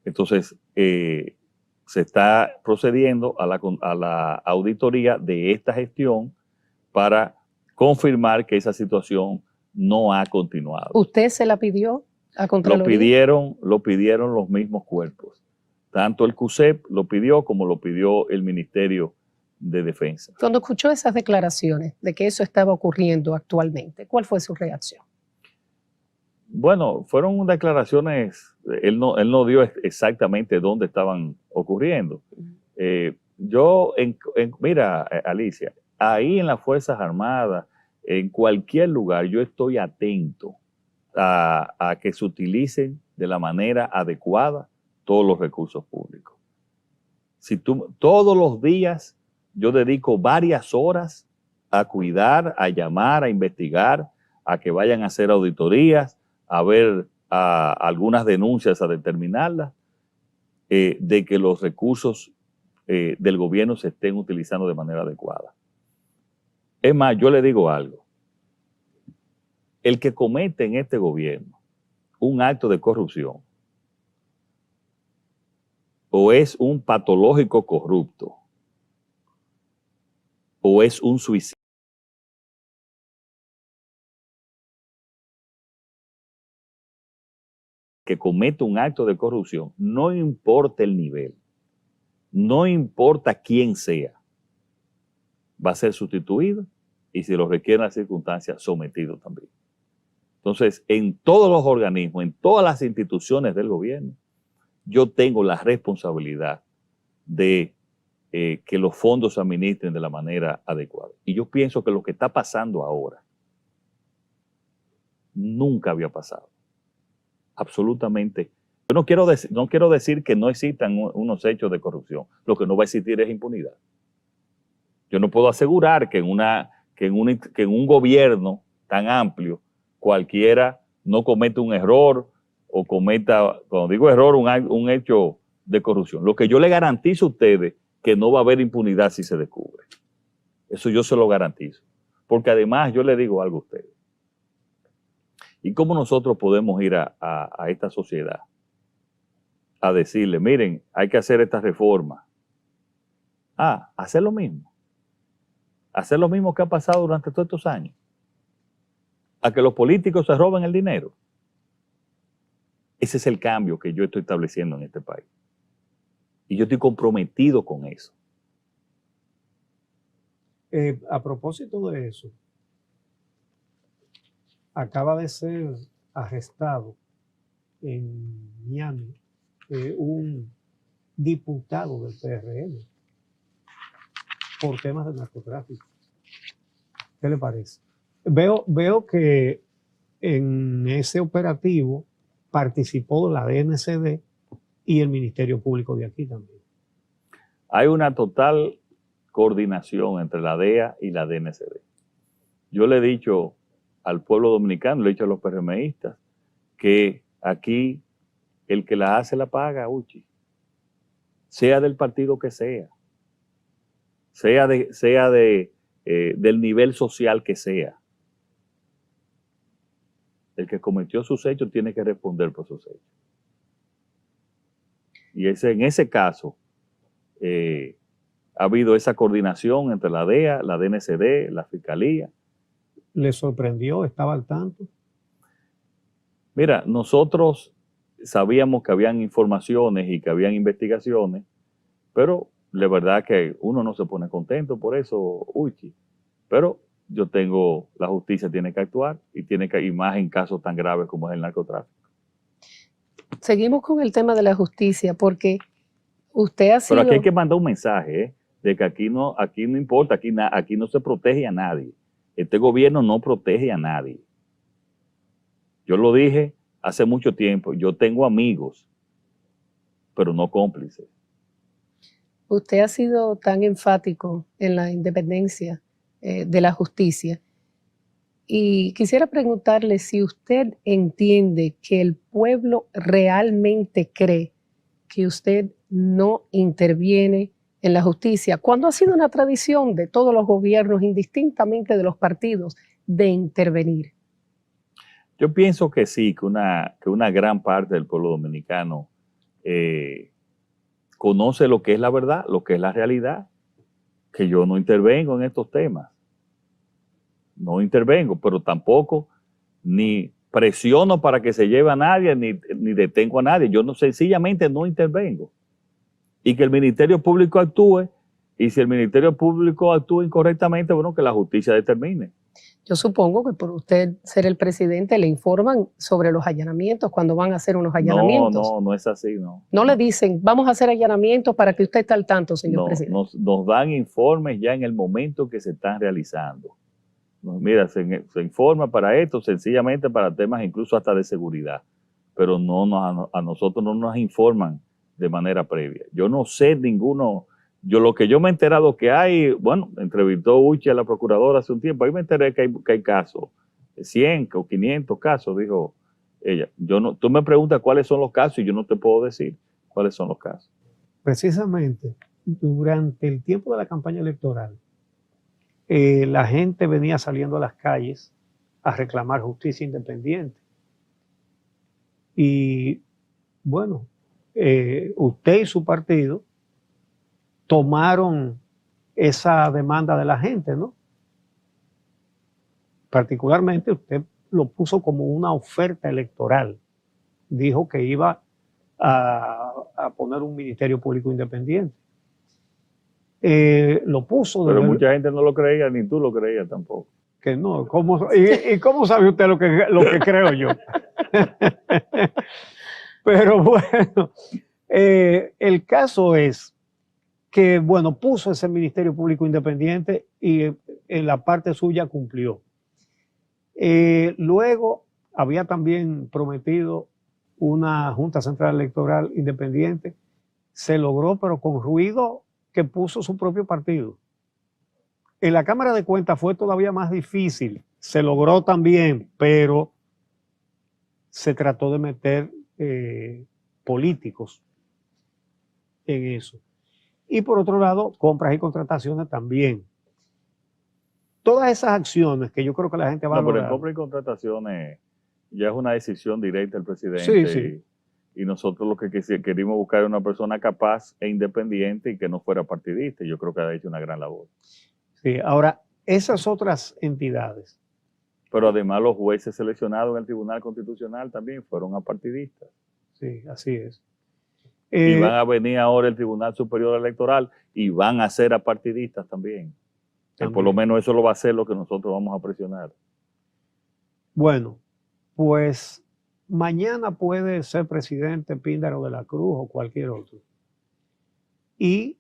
Entonces, se está procediendo a la auditoría de esta gestión para confirmar que esa situación no ha continuado. ¿Usted se la pidió a Contraloría? Lo pidieron los mismos cuerpos. Tanto el CUSEP lo pidió como lo pidió el Ministerio de Defensa. Cuando escuchó esas declaraciones de que eso estaba ocurriendo actualmente, ¿cuál fue su reacción? Bueno, fueron declaraciones, él no dio exactamente dónde estaban ocurriendo. Mira, Alicia, ahí en las Fuerzas Armadas, en cualquier lugar, yo estoy atento a que se utilicen de la manera adecuada todos los recursos públicos. Todos los días yo dedico varias horas a cuidar, a llamar, a investigar, a que vayan a hacer auditorías, a ver algunas denuncias, a determinarlas, de que los recursos del gobierno se estén utilizando de manera adecuada. Es más, yo le digo algo. El que comete en este gobierno un acto de corrupción o es un patológico corrupto o es un suicida que comete un acto de corrupción, no importa el nivel, no importa quién sea, va a ser sustituido y si lo requieren las circunstancias, sometido también. Entonces, en todos los organismos, en todas las instituciones del gobierno, yo tengo la responsabilidad de que los fondos se administren de la manera adecuada. Y yo pienso que lo que está pasando ahora nunca había pasado. Absolutamente. Yo no quiero decir que no existan unos hechos de corrupción. Lo que no va a existir es impunidad. Yo no puedo asegurar que en un gobierno tan amplio cualquiera no cometa un error o cometa, cuando digo error, un hecho de corrupción. Lo que yo le garantizo a ustedes que no va a haber impunidad si se descubre. Eso yo se lo garantizo. Porque además yo le digo algo a ustedes. ¿Y cómo nosotros podemos ir a esta sociedad a decirle, miren, hay que hacer esta reforma? Hacer lo mismo. Hacer lo mismo que ha pasado durante todos estos años. A que los políticos se roben el dinero. Ese es el cambio que yo estoy estableciendo en este país. Y yo estoy comprometido con eso. A propósito de eso, acaba de ser arrestado en Miami un diputado del PRM por temas de narcotráfico. ¿Qué le parece? Veo que en ese operativo participó la DNCD y el Ministerio Público de aquí también. Hay una total coordinación entre la DEA y la DNCD. Yo le he dicho al pueblo dominicano, le he dicho a los PRMistas, que aquí el que la hace la paga, Uchi. Sea del partido que sea del nivel social que sea. El que cometió sus hechos tiene que responder por sus hechos. Y en ese caso ha habido esa coordinación entre la DEA, la DNCD, la Fiscalía. ¿Le sorprendió? ¿Estaba al tanto? Mira, nosotros sabíamos que habían informaciones y que habían investigaciones, pero la verdad que uno no se pone contento por eso, Uchi. Pero la justicia tiene que actuar y más en casos tan graves como es el narcotráfico. Seguimos con el tema de la justicia, porque usted ha sido... Pero aquí hay que mandar un mensaje, de que aquí no importa, aquí no se protege a nadie. Este gobierno no protege a nadie. Yo lo dije hace mucho tiempo, yo tengo amigos, pero no cómplices. Usted ha sido tan enfático en la independencia de la justicia. Y quisiera preguntarle si usted entiende que el pueblo realmente cree que usted no interviene en la justicia, cuando ha sido una tradición de todos los gobiernos, indistintamente de los partidos, de intervenir. Yo pienso que sí, que una gran parte del pueblo dominicano conoce lo que es la verdad, lo que es la realidad, que yo no intervengo en estos temas. No intervengo, pero tampoco ni presiono para que se lleve a nadie, ni detengo a nadie. Yo sencillamente no intervengo. Y que el Ministerio Público actúe, y si el Ministerio Público actúa incorrectamente, bueno, que la justicia determine. Yo supongo que por usted ser el presidente le informan sobre los allanamientos cuando van a hacer unos allanamientos. No es así, no. No le dicen, vamos a hacer allanamientos para que usted esté al tanto, señor presidente. Nos dan informes ya en el momento que se están realizando. Mira, se informa para esto, sencillamente para temas incluso hasta de seguridad, pero a nosotros no nos informan de manera previa. Yo no sé ninguno, lo que yo me he enterado que hay, bueno, entrevistó Uchi a la procuradora hace un tiempo, ahí me enteré que hay casos, 100 o 500 casos, dijo ella. Tú me preguntas cuáles son los casos y yo no te puedo decir cuáles son los casos. Precisamente, durante el tiempo de la campaña electoral, la gente venía saliendo a las calles a reclamar justicia independiente. Y bueno, usted y su partido tomaron esa demanda de la gente, ¿no? Particularmente usted lo puso como una oferta electoral dijo que iba a poner un ministerio público independiente. Lo puso. Pero mucha gente no lo creía, ni tú lo creías tampoco. Que no, ¿y cómo sabe usted lo que creo yo? Pero bueno, el caso es que, bueno, puso ese Ministerio Público Independiente y en la parte suya cumplió. Luego había también prometido una Junta Central Electoral independiente. Se logró, pero con ruido que puso su propio partido. En la Cámara de Cuentas fue todavía más difícil. Se logró también, pero se trató de meter políticos en eso. Y por otro lado, compras y contrataciones también. Todas esas acciones que yo creo que la gente va a No, pero en lograr. compras y contrataciones ya es una decisión directa del presidente. Sí, sí. Y nosotros lo que queríamos buscar era una persona capaz e independiente y que no fuera partidista. Yo creo que ha hecho una gran labor. Sí, ahora, esas otras entidades. Pero además los jueces seleccionados en el Tribunal Constitucional también fueron apartidistas. Sí, así es. Y van a venir ahora el Tribunal Superior Electoral y van a ser apartidistas también. Por lo menos eso lo va a hacer lo que nosotros vamos a presionar. Bueno, pues mañana puede ser presidente Píndaro de la Cruz o cualquier otro. Y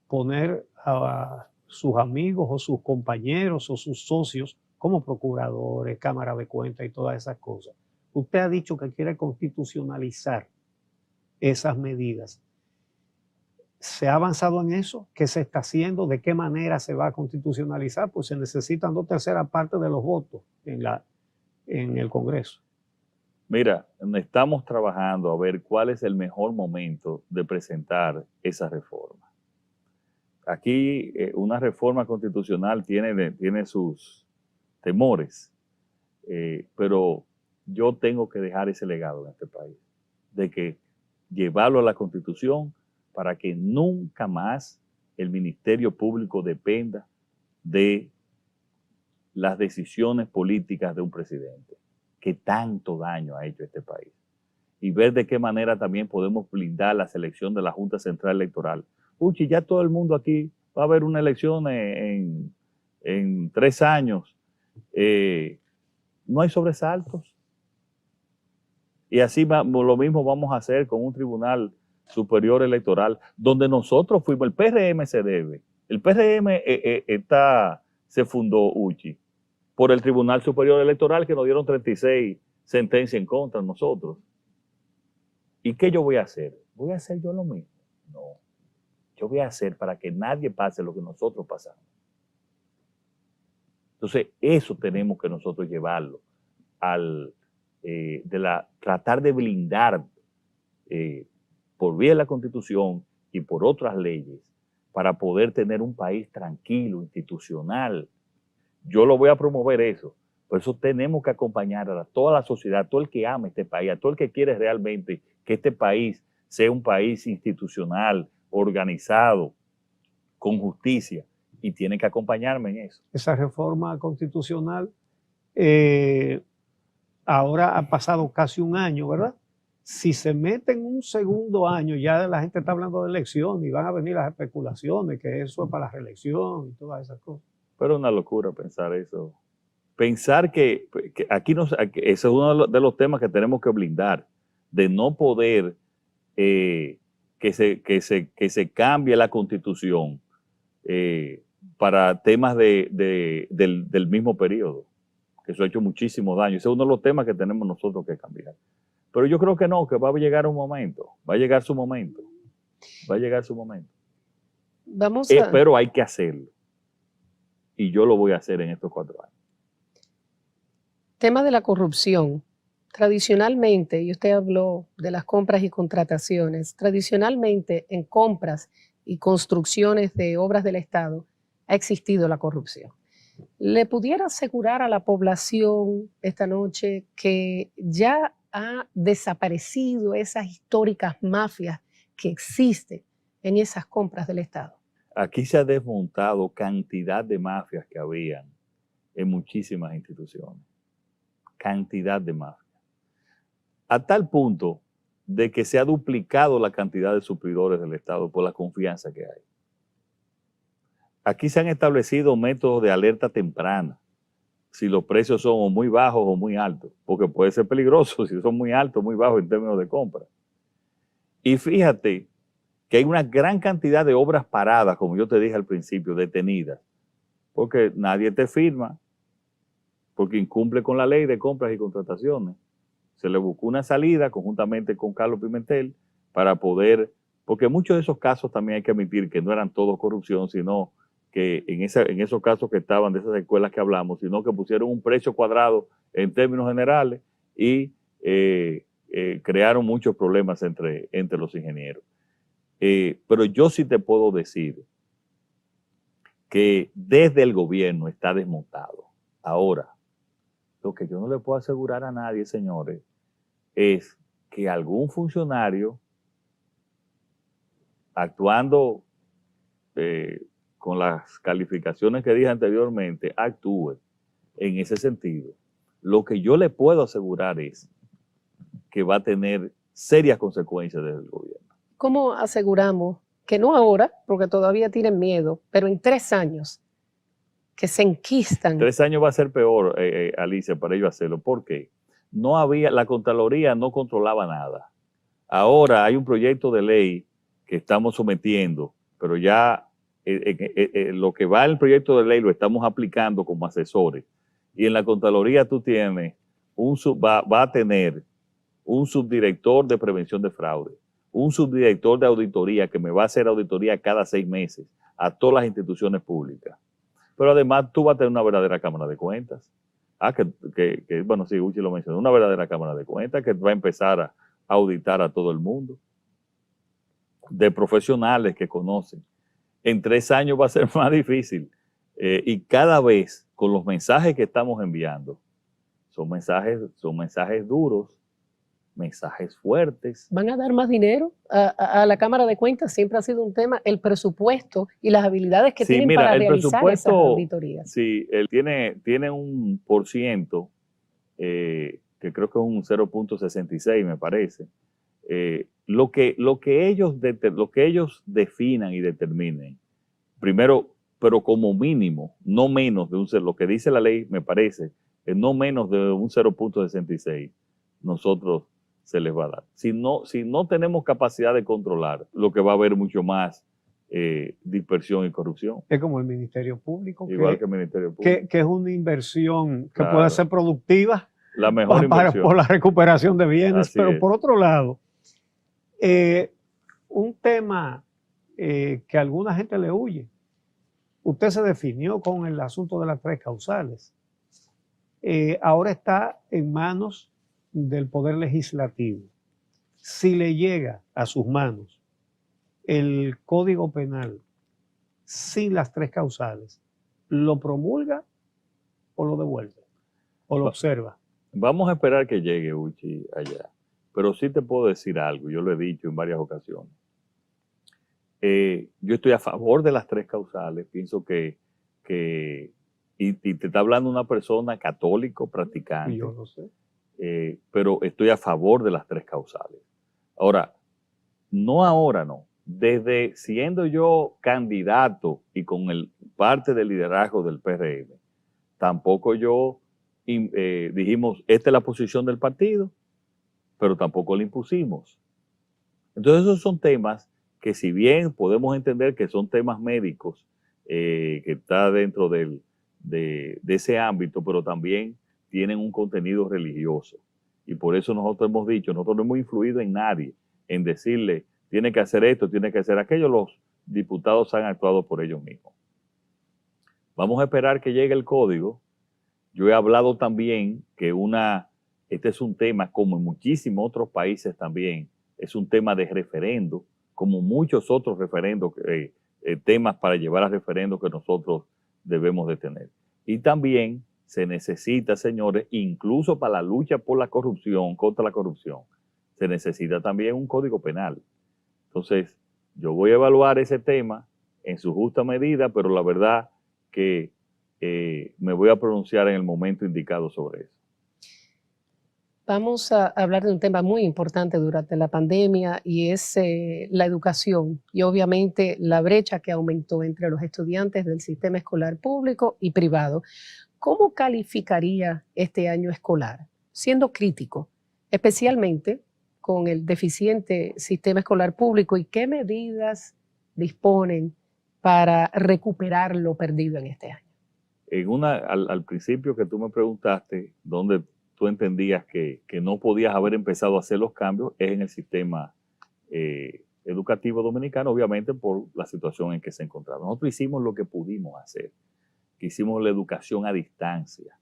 poner a sus amigos o sus compañeros o sus socios como procuradores, Cámara de Cuentas y todas esas cosas. Usted ha dicho que quiere constitucionalizar esas medidas. ¿Se ha avanzado en eso? ¿Qué se está haciendo? ¿De qué manera se va a constitucionalizar? Pues se necesitan 2/3 partes de los votos en el Congreso. Mira, estamos trabajando a ver cuál es el mejor momento de presentar esa reforma. Aquí una reforma constitucional tiene sus temores, pero yo tengo que dejar ese legado en este país, de que llevarlo a la Constitución para que nunca más el Ministerio Público dependa de las decisiones políticas de un presidente que tanto daño ha hecho a este país. Y ver de qué manera también podemos blindar la selección de la Junta Central Electoral. Uchi, ya todo el mundo aquí va a haber una elección en 3 años. No hay sobresaltos. Y así lo mismo vamos a hacer con un Tribunal Superior Electoral, donde nosotros fuimos, el PRM se debe. El PRM se fundó, Uchi, por el Tribunal Superior Electoral que nos dieron 36 sentencias en contra de nosotros. ¿Y qué yo voy a hacer? ¿Voy a hacer yo lo mismo? No. Yo voy a hacer para que nadie pase lo que nosotros pasamos. Entonces, eso tenemos que nosotros llevarlo tratar de blindar por vía de la Constitución y por otras leyes para poder tener un país tranquilo, institucional. Yo lo voy a promover eso. Por eso tenemos que acompañar a toda la sociedad, a todo el que ama este país, a todo el que quiere realmente que este país sea un país institucional, organizado, con justicia, y tiene que acompañarme en eso. Esa reforma constitucional, ahora ha pasado casi un año, ¿verdad? Si se mete en un segundo año, ya la gente está hablando de elección y van a venir las especulaciones, que eso es para la reelección y todas esas cosas. Pero es una locura pensar eso. Pensar que aquí ese es uno de los temas que tenemos que blindar, de no poder que se cambie la Constitución para temas del mismo periodo, que eso ha hecho muchísimo daño. Ese es uno de los temas que tenemos nosotros que cambiar. Pero yo creo que no, que va a llegar un momento, va a llegar su momento, va a llegar su momento. Pero hay que hacerlo. Y yo lo voy a hacer en estos 4 años. Tema de la corrupción. Tradicionalmente, y usted habló de las compras y contrataciones, tradicionalmente en compras y construcciones de obras del Estado ha existido la corrupción. ¿Le pudiera asegurar a la población esta noche que ya ha desaparecido esas históricas mafias que existen en esas compras del Estado? Aquí se ha desmontado cantidad de mafias que habían en muchísimas instituciones. Cantidad de mafias. a tal punto de que se ha duplicado la cantidad de suplidores del Estado por la confianza que hay. Aquí se han establecido métodos de alerta temprana, si los precios son o muy bajos o muy altos, porque puede ser peligroso si son muy altos o muy bajos en términos de compra. Y fíjate que hay una gran cantidad de obras paradas, como yo te dije al principio, detenidas, porque nadie te firma, porque incumple con la ley de compras y contrataciones. Se le buscó una salida conjuntamente con Carlos Pimentel para poder, porque muchos de esos casos también hay que admitir que no eran todos corrupción, sino que en esos casos que estaban de esas escuelas que hablamos, sino que pusieron un precio cuadrado en términos generales y crearon muchos problemas entre los ingenieros. Pero yo sí te puedo decir que desde el gobierno está desmontado. Ahora, lo que yo no le puedo asegurar a nadie, señores, es que algún funcionario actuando con las calificaciones que dije anteriormente, actúe en ese sentido. Lo que yo le puedo asegurar es que va a tener serias consecuencias desde el gobierno. ¿Cómo aseguramos que no ahora, porque todavía tienen miedo, pero en 3 años, que se enquistan? 3 años va a ser peor, Alicia, para ellos hacerlo. ¿Por qué? La Contraloría no controlaba nada. Ahora hay un proyecto de ley que estamos sometiendo, pero ya lo que va en el proyecto de ley lo estamos aplicando como asesores. Y en la Contraloría tú tienes, va a tener un subdirector de prevención de fraude, un subdirector de auditoría que me va a hacer auditoría cada 6 meses a todas las instituciones públicas. Pero además tú vas a tener una verdadera Cámara de Cuentas. Bueno, sí, Uchi lo mencionó, una verdadera Cámara de Cuentas que va a empezar a auditar a todo el mundo, de profesionales que conocen. En 3 años va a ser más difícil. Y cada vez con los mensajes que estamos enviando, son mensajes duros, mensajes fuertes. ¿Van a dar más dinero a la Cámara de Cuentas? Siempre ha sido un tema, el presupuesto y las habilidades que tienen para realizar esas auditorías. Sí, él tiene un %, que creo que es un 0.66, me parece. Lo que ellos definan y determinen, primero, pero como mínimo, no menos de lo que dice la ley, me parece, es no menos de un 0.66, nosotros se les va a dar. Si no tenemos capacidad de controlar, lo que va a haber mucho más dispersión y corrupción. Es como el Ministerio Público. Igual que el Ministerio Público. Que es una inversión que Claro. puede ser productiva La mejor inversión. por la recuperación de bienes. Así pero es. por otro lado, un tema que a alguna gente le huye. Usted se definió con el asunto de las 3 causales. Ahora está en manos del Poder Legislativo. Si le llega a sus manos el Código Penal sin las 3 causales, ¿lo promulga o lo devuelve? ¿O lo observa? Vamos a esperar que llegue Uchi allá. Pero sí te puedo decir algo, yo lo he dicho en varias ocasiones. Yo estoy a favor de las 3 causales, pienso y te está hablando una persona católico, practicante. Yo lo sé. Pero estoy a favor de las 3 causales. Ahora, no. Desde siendo yo candidato y con parte del liderazgo del PRM, tampoco dijimos, esta es la posición del partido, pero tampoco la impusimos. Entonces esos son temas que, si bien podemos entender que son temas médicos, que está dentro de ese ámbito, pero también tienen un contenido religioso. Y por eso nosotros hemos dicho, nosotros no hemos influido en nadie en decirle, tiene que hacer esto, tiene que hacer aquello. Los diputados han actuado por ellos mismos. Vamos a esperar que llegue el código. Yo he hablado también que este es un tema, como en muchísimos otros países también, es un tema de referendo, como muchos otros referendos, temas para llevar a referendo que nosotros debemos de tener. Y también se necesita, señores, incluso para la lucha por la corrupción, contra la corrupción, se necesita también un código penal. Entonces, yo voy a evaluar ese tema en su justa medida, pero la verdad que me voy a pronunciar en el momento indicado sobre eso. Vamos a hablar de un tema muy importante durante la pandemia y es la educación y obviamente la brecha que aumentó entre los estudiantes del sistema escolar público y privado. ¿Cómo calificaría este año escolar? Siendo crítico, especialmente con el deficiente sistema escolar público, y qué medidas disponen para recuperar lo perdido en este año. Al principio que tú me preguntaste, ¿dónde tú entendías que no podías haber empezado a hacer los cambios? Es en el sistema educativo dominicano, obviamente por la situación en que se encontraba. Nosotros hicimos lo que pudimos hacer, que hicimos la educación a distancia,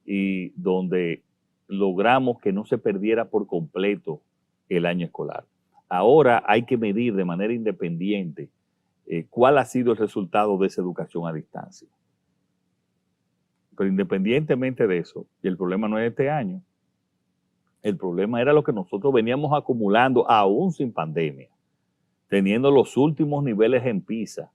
y donde logramos que no se perdiera por completo el año escolar. Ahora hay que medir de manera independiente cuál ha sido el resultado de esa educación a distancia. Pero independientemente de eso, y el problema no es este año, el problema era lo que nosotros veníamos acumulando aún sin pandemia, teniendo los últimos niveles en PISA,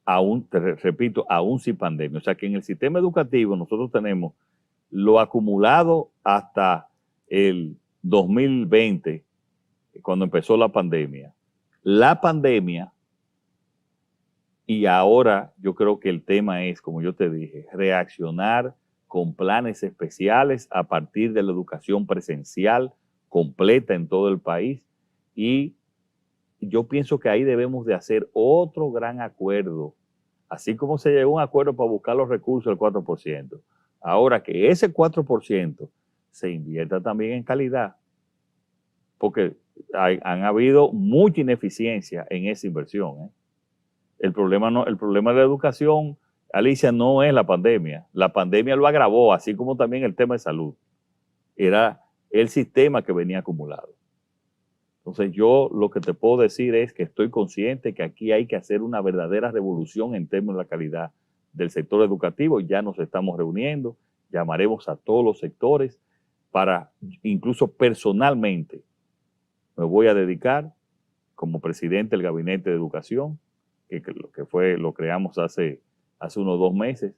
aún, te repito, aún sin pandemia. O sea que en el sistema educativo nosotros tenemos lo acumulado hasta el 2020, cuando empezó la pandemia. La pandemia, y ahora yo creo que el tema es, como yo te dije, reaccionar con planes especiales a partir de la educación presencial completa en todo el país. Y yo pienso que ahí debemos de hacer otro gran acuerdo, así como se llegó a un acuerdo para buscar los recursos del 4%. Ahora que ese 4% se invierta también en calidad, porque han habido mucha ineficiencia en esa inversión. El problema de la educación, Alicia, no es la pandemia. La pandemia lo agravó, así como también el tema de salud. Era el sistema que venía acumulado. Entonces yo lo que te puedo decir es que estoy consciente que aquí hay que hacer una verdadera revolución en términos de la calidad del sector educativo. Ya nos estamos reuniendo, llamaremos a todos los sectores para, incluso personalmente, me voy a dedicar como presidente del Gabinete de Educación, lo creamos hace unos 2 meses,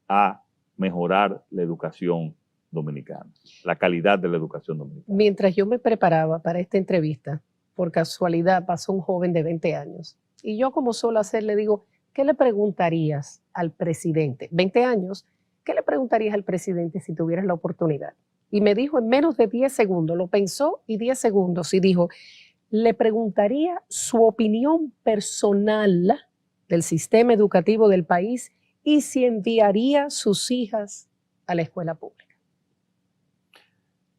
a mejorar la educación dominicana, la calidad de la educación dominicana. Mientras yo me preparaba para esta entrevista, por casualidad pasó un joven de 20 años y yo, como suelo hacer, le digo, ¿qué le preguntarías al presidente? 20 años, ¿qué le preguntarías al presidente si tuvieras la oportunidad? Y me dijo en menos de 10 segundos, lo pensó y 10 segundos, y dijo, le preguntaría su opinión personal del sistema educativo del país y si enviaría sus hijas a la escuela pública.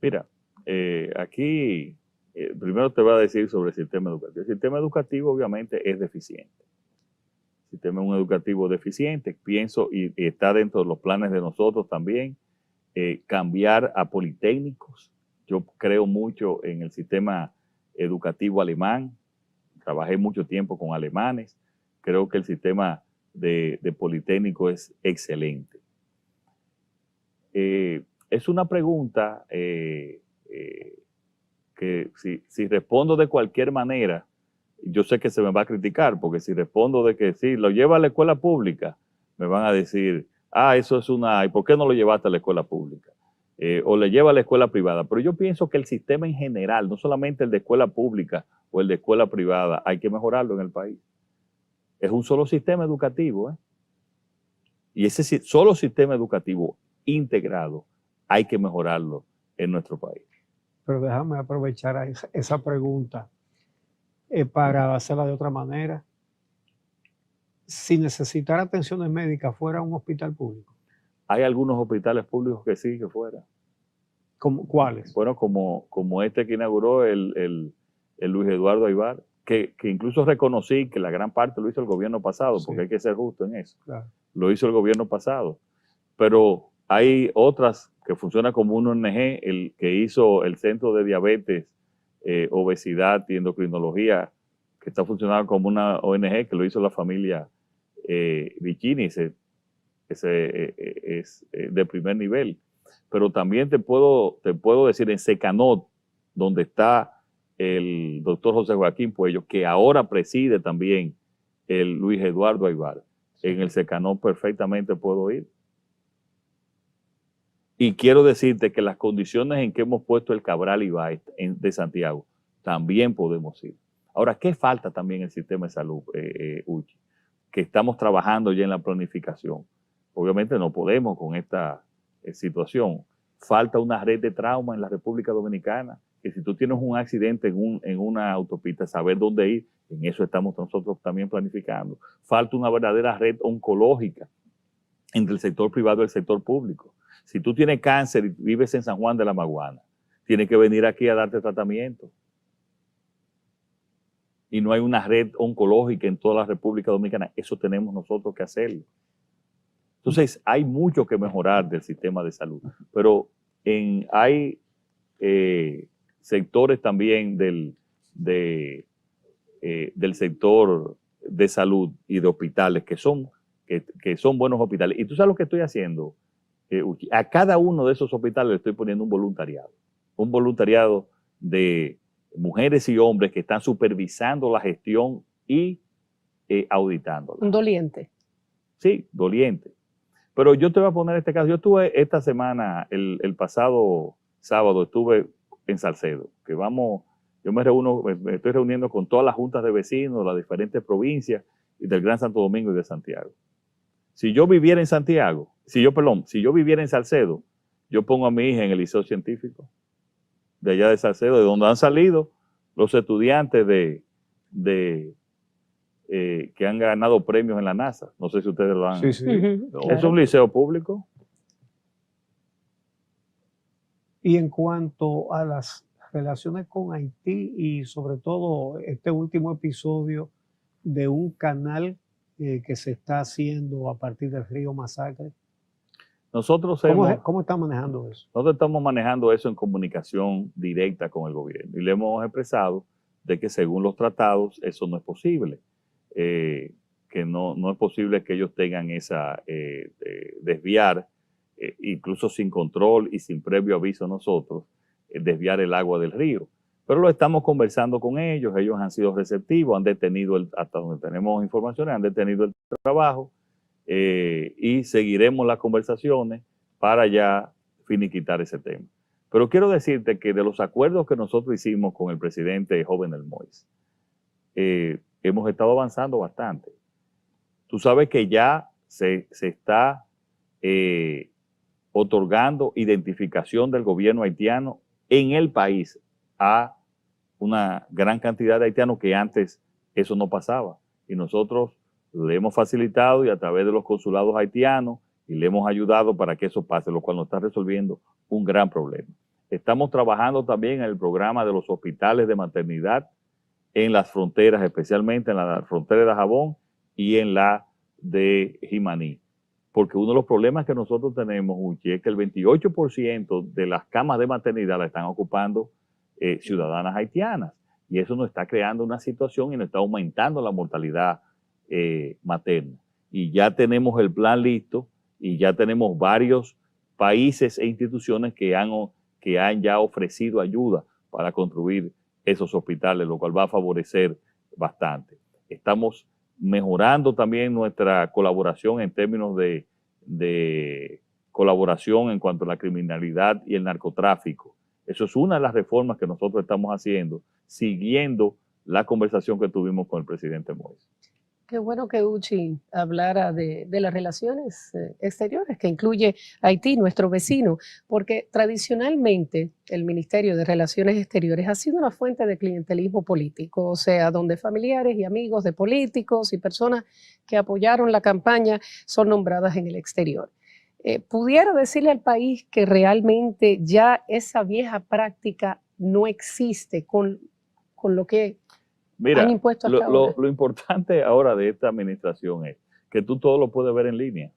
Mira, aquí primero te voy a decir sobre el sistema educativo. El sistema educativo obviamente es deficiente. El sistema educativo deficiente, pienso, y está dentro de los planes de nosotros también, cambiar a politécnicos. Yo creo mucho en el sistema educativo alemán, trabajé mucho tiempo con alemanes, creo que el sistema de politécnico es excelente. Es una pregunta que si respondo de cualquier manera, yo sé que se me va a criticar, porque si respondo de que sí, lo lleva a la escuela pública, me van a decir, eso es ¿y por qué no lo llevaste a la escuela pública? O le lleva a la escuela privada. Pero yo pienso que el sistema en general, no solamente el de escuela pública o el de escuela privada, hay que mejorarlo en el país. Es un solo sistema educativo, y ese solo sistema educativo integrado hay que mejorarlo en nuestro país. Pero déjame aprovechar esa pregunta para hacerla de otra manera. Si necesitara atenciones médicas, ¿fuera un hospital público? Hay algunos hospitales públicos que sí, que fuera. ¿Cuáles? Bueno, como este que inauguró el Luis Eduardo Aybar, que incluso reconocí que la gran parte lo hizo el gobierno pasado, sí, porque hay que ser justo en eso. Claro. Lo hizo el gobierno pasado. Pero hay otras que funcionan como un ONG, el que hizo el Centro de Diabetes, Obesidad y Endocrinología, que está funcionando como una ONG, que lo hizo la familia Vicini, ese es de primer nivel. Pero también te puedo decir en Secanot, donde está el doctor José Joaquín Puello, que ahora preside también el Luis Eduardo Aybar. En el Secanot perfectamente puedo ir. Y quiero decirte que las condiciones en que hemos puesto el Cabral Ibáez de Santiago, también podemos ir. Ahora, ¿qué falta también en el sistema de salud, Uchi? Que estamos trabajando ya en la planificación. Obviamente no podemos con esta situación. Falta una red de trauma en la República Dominicana, que si tú tienes un accidente en una autopista, saber dónde ir, en eso estamos nosotros también planificando. Falta una verdadera red oncológica entre el sector privado y el sector público. Si tú tienes cáncer y vives en San Juan de la Maguana, tienes que venir aquí a darte tratamiento. Y no hay una red oncológica en toda la República Dominicana. Eso tenemos nosotros que hacerlo. Entonces, hay mucho que mejorar del sistema de salud. Pero hay sectores también del sector de salud y de hospitales que son buenos hospitales. Y tú sabes lo que estoy haciendo. A cada uno de esos hospitales le estoy poniendo un voluntariado de mujeres y hombres que están supervisando la gestión y auditándola. Un doliente. Sí, doliente. Pero yo te voy a poner este caso. Yo estuve esta semana, el pasado sábado, estuve en Salcedo, yo me estoy reuniendo con todas las juntas de vecinos, las diferentes provincias y del Gran Santo Domingo y de Santiago. Si yo viviera en Salcedo, yo pongo a mi hija en el liceo científico de allá de Salcedo, de donde han salido los estudiantes que han ganado premios en la NASA. No sé si ustedes lo han... Sí, sí. Es un liceo público. Y en cuanto a las relaciones con Haití y sobre todo este último episodio de un canal que se está haciendo a partir del río Masacre, ¿Cómo está manejando eso? Nosotros estamos manejando eso en comunicación directa con el gobierno y le hemos expresado de que según los tratados eso no es posible, que no es posible que ellos tengan esa desviar, incluso sin control y sin previo aviso a nosotros, desviar el agua del río. Pero lo estamos conversando con ellos han sido receptivos, han detenido, hasta donde tenemos informaciones, han detenido el trabajo. Y seguiremos las conversaciones para ya finiquitar ese tema. Pero quiero decirte que de los acuerdos que nosotros hicimos con el presidente Jovenel Moïse, hemos estado avanzando bastante. Tú sabes que ya se está otorgando identificación del gobierno haitiano en el país a una gran cantidad de haitianos que antes eso no pasaba. Y nosotros le hemos facilitado y a través de los consulados haitianos y le hemos ayudado para que eso pase, lo cual nos está resolviendo un gran problema. Estamos trabajando también en el programa de los hospitales de maternidad en las fronteras, especialmente en la frontera de Dajabón y en la de Jimaní. Porque uno de los problemas que nosotros tenemos, Uchi, es que el 28% de las camas de maternidad la están ocupando ciudadanas haitianas. Y eso nos está creando una situación y nos está aumentando la mortalidad materna. Y ya tenemos el plan listo y ya tenemos varios países e instituciones que han ya ofrecido ayuda para construir esos hospitales, lo cual va a favorecer bastante. Estamos mejorando también nuestra colaboración en términos de colaboración en cuanto a la criminalidad y el narcotráfico. Eso es una de las reformas que nosotros estamos haciendo, siguiendo la conversación que tuvimos con el presidente Moïse. Qué bueno que Uchi hablara de las relaciones exteriores, que incluye Haití, nuestro vecino, porque tradicionalmente el Ministerio de Relaciones Exteriores ha sido una fuente de clientelismo político, o sea, donde familiares y amigos de políticos y personas que apoyaron la campaña son nombradas en el exterior. ¿Pudiera decirle al país que realmente ya esa vieja práctica no existe con lo que... Mira, lo importante ahora de esta administración es que tú todo lo puedes ver en línea.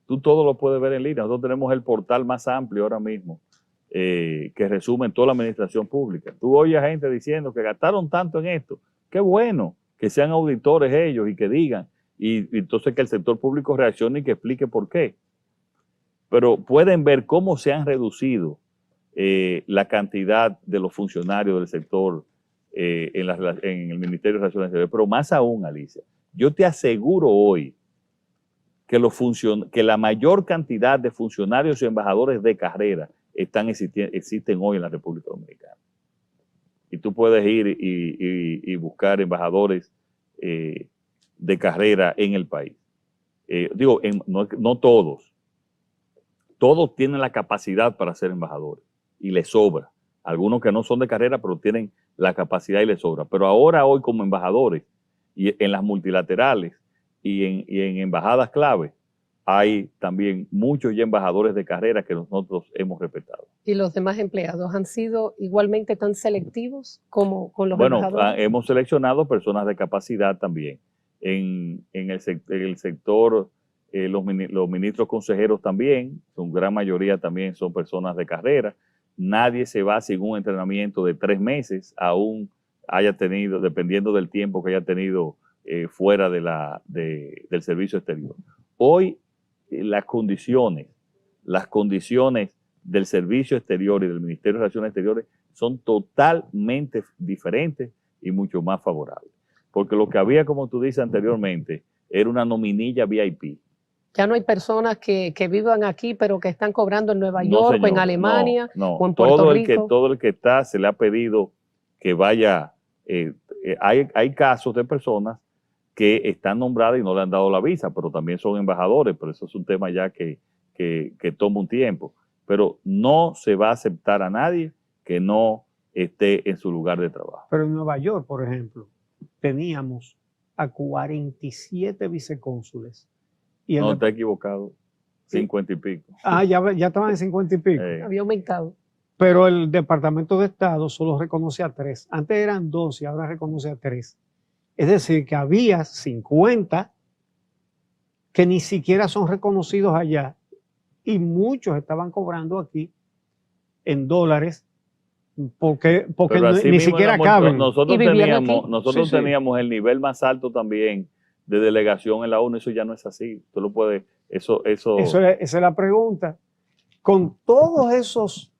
Nosotros tenemos el portal más amplio ahora mismo que resume toda la administración pública. Tú oyes a gente diciendo que gastaron tanto en esto. Qué bueno que sean auditores ellos y que digan. Y entonces que el sector público reaccione y que explique por qué. Pero pueden ver cómo se han reducido la cantidad de los funcionarios del sector en el Ministerio de Relaciones Exteriores, pero más aún, Alicia, yo te aseguro hoy que la mayor cantidad de funcionarios y embajadores de carrera existen hoy en la República Dominicana. Y tú puedes ir y buscar embajadores de carrera en el país. No todos. Todos tienen la capacidad para ser embajadores y les sobra. Algunos que no son de carrera, pero tienen la capacidad y les sobra. Pero ahora, hoy, como embajadores, y en las multilaterales y en embajadas clave, hay también muchos ya embajadores de carrera que nosotros hemos respetado. ¿Y los demás empleados han sido igualmente tan selectivos como con los Bueno, embajadores? hemos seleccionado personas de capacidad también. En el sector, los ministros consejeros también, su gran mayoría también son personas de carrera. Nadie se va sin un entrenamiento de 3 meses, aún haya tenido, dependiendo del tiempo que haya tenido fuera del servicio exterior. Hoy las condiciones del servicio exterior y del Ministerio de Relaciones Exteriores son totalmente diferentes y mucho más favorables. Porque lo que había, como tú dices anteriormente, era una nominilla VIP. Ya no hay personas que vivan aquí, pero que están cobrando en Nueva York, señor, o en Alemania, no. o en Puerto Rico. Todo el que está, se le ha pedido que vaya. Hay casos de personas que están nombradas y no le han dado la visa, pero también son embajadores, pero eso es un tema ya que toma un tiempo. Pero no se va a aceptar a nadie que no esté en su lugar de trabajo. Pero en Nueva York, por ejemplo, teníamos a 47 vicecónsules. Y no, está equivocado. 50 y pico. Ya estaban en 50 y pico. Había aumentado. Pero el Departamento de Estado solo reconoce a 3. Antes eran 2 y ahora reconoce a 3. Es decir, que había 50 que ni siquiera son reconocidos allá y muchos estaban cobrando aquí en dólares porque ni siquiera caben. Nosotros teníamos el nivel más alto también de delegación en la ONU. Eso ya no es así. Tú lo puedes, esa es la pregunta. Con todos esos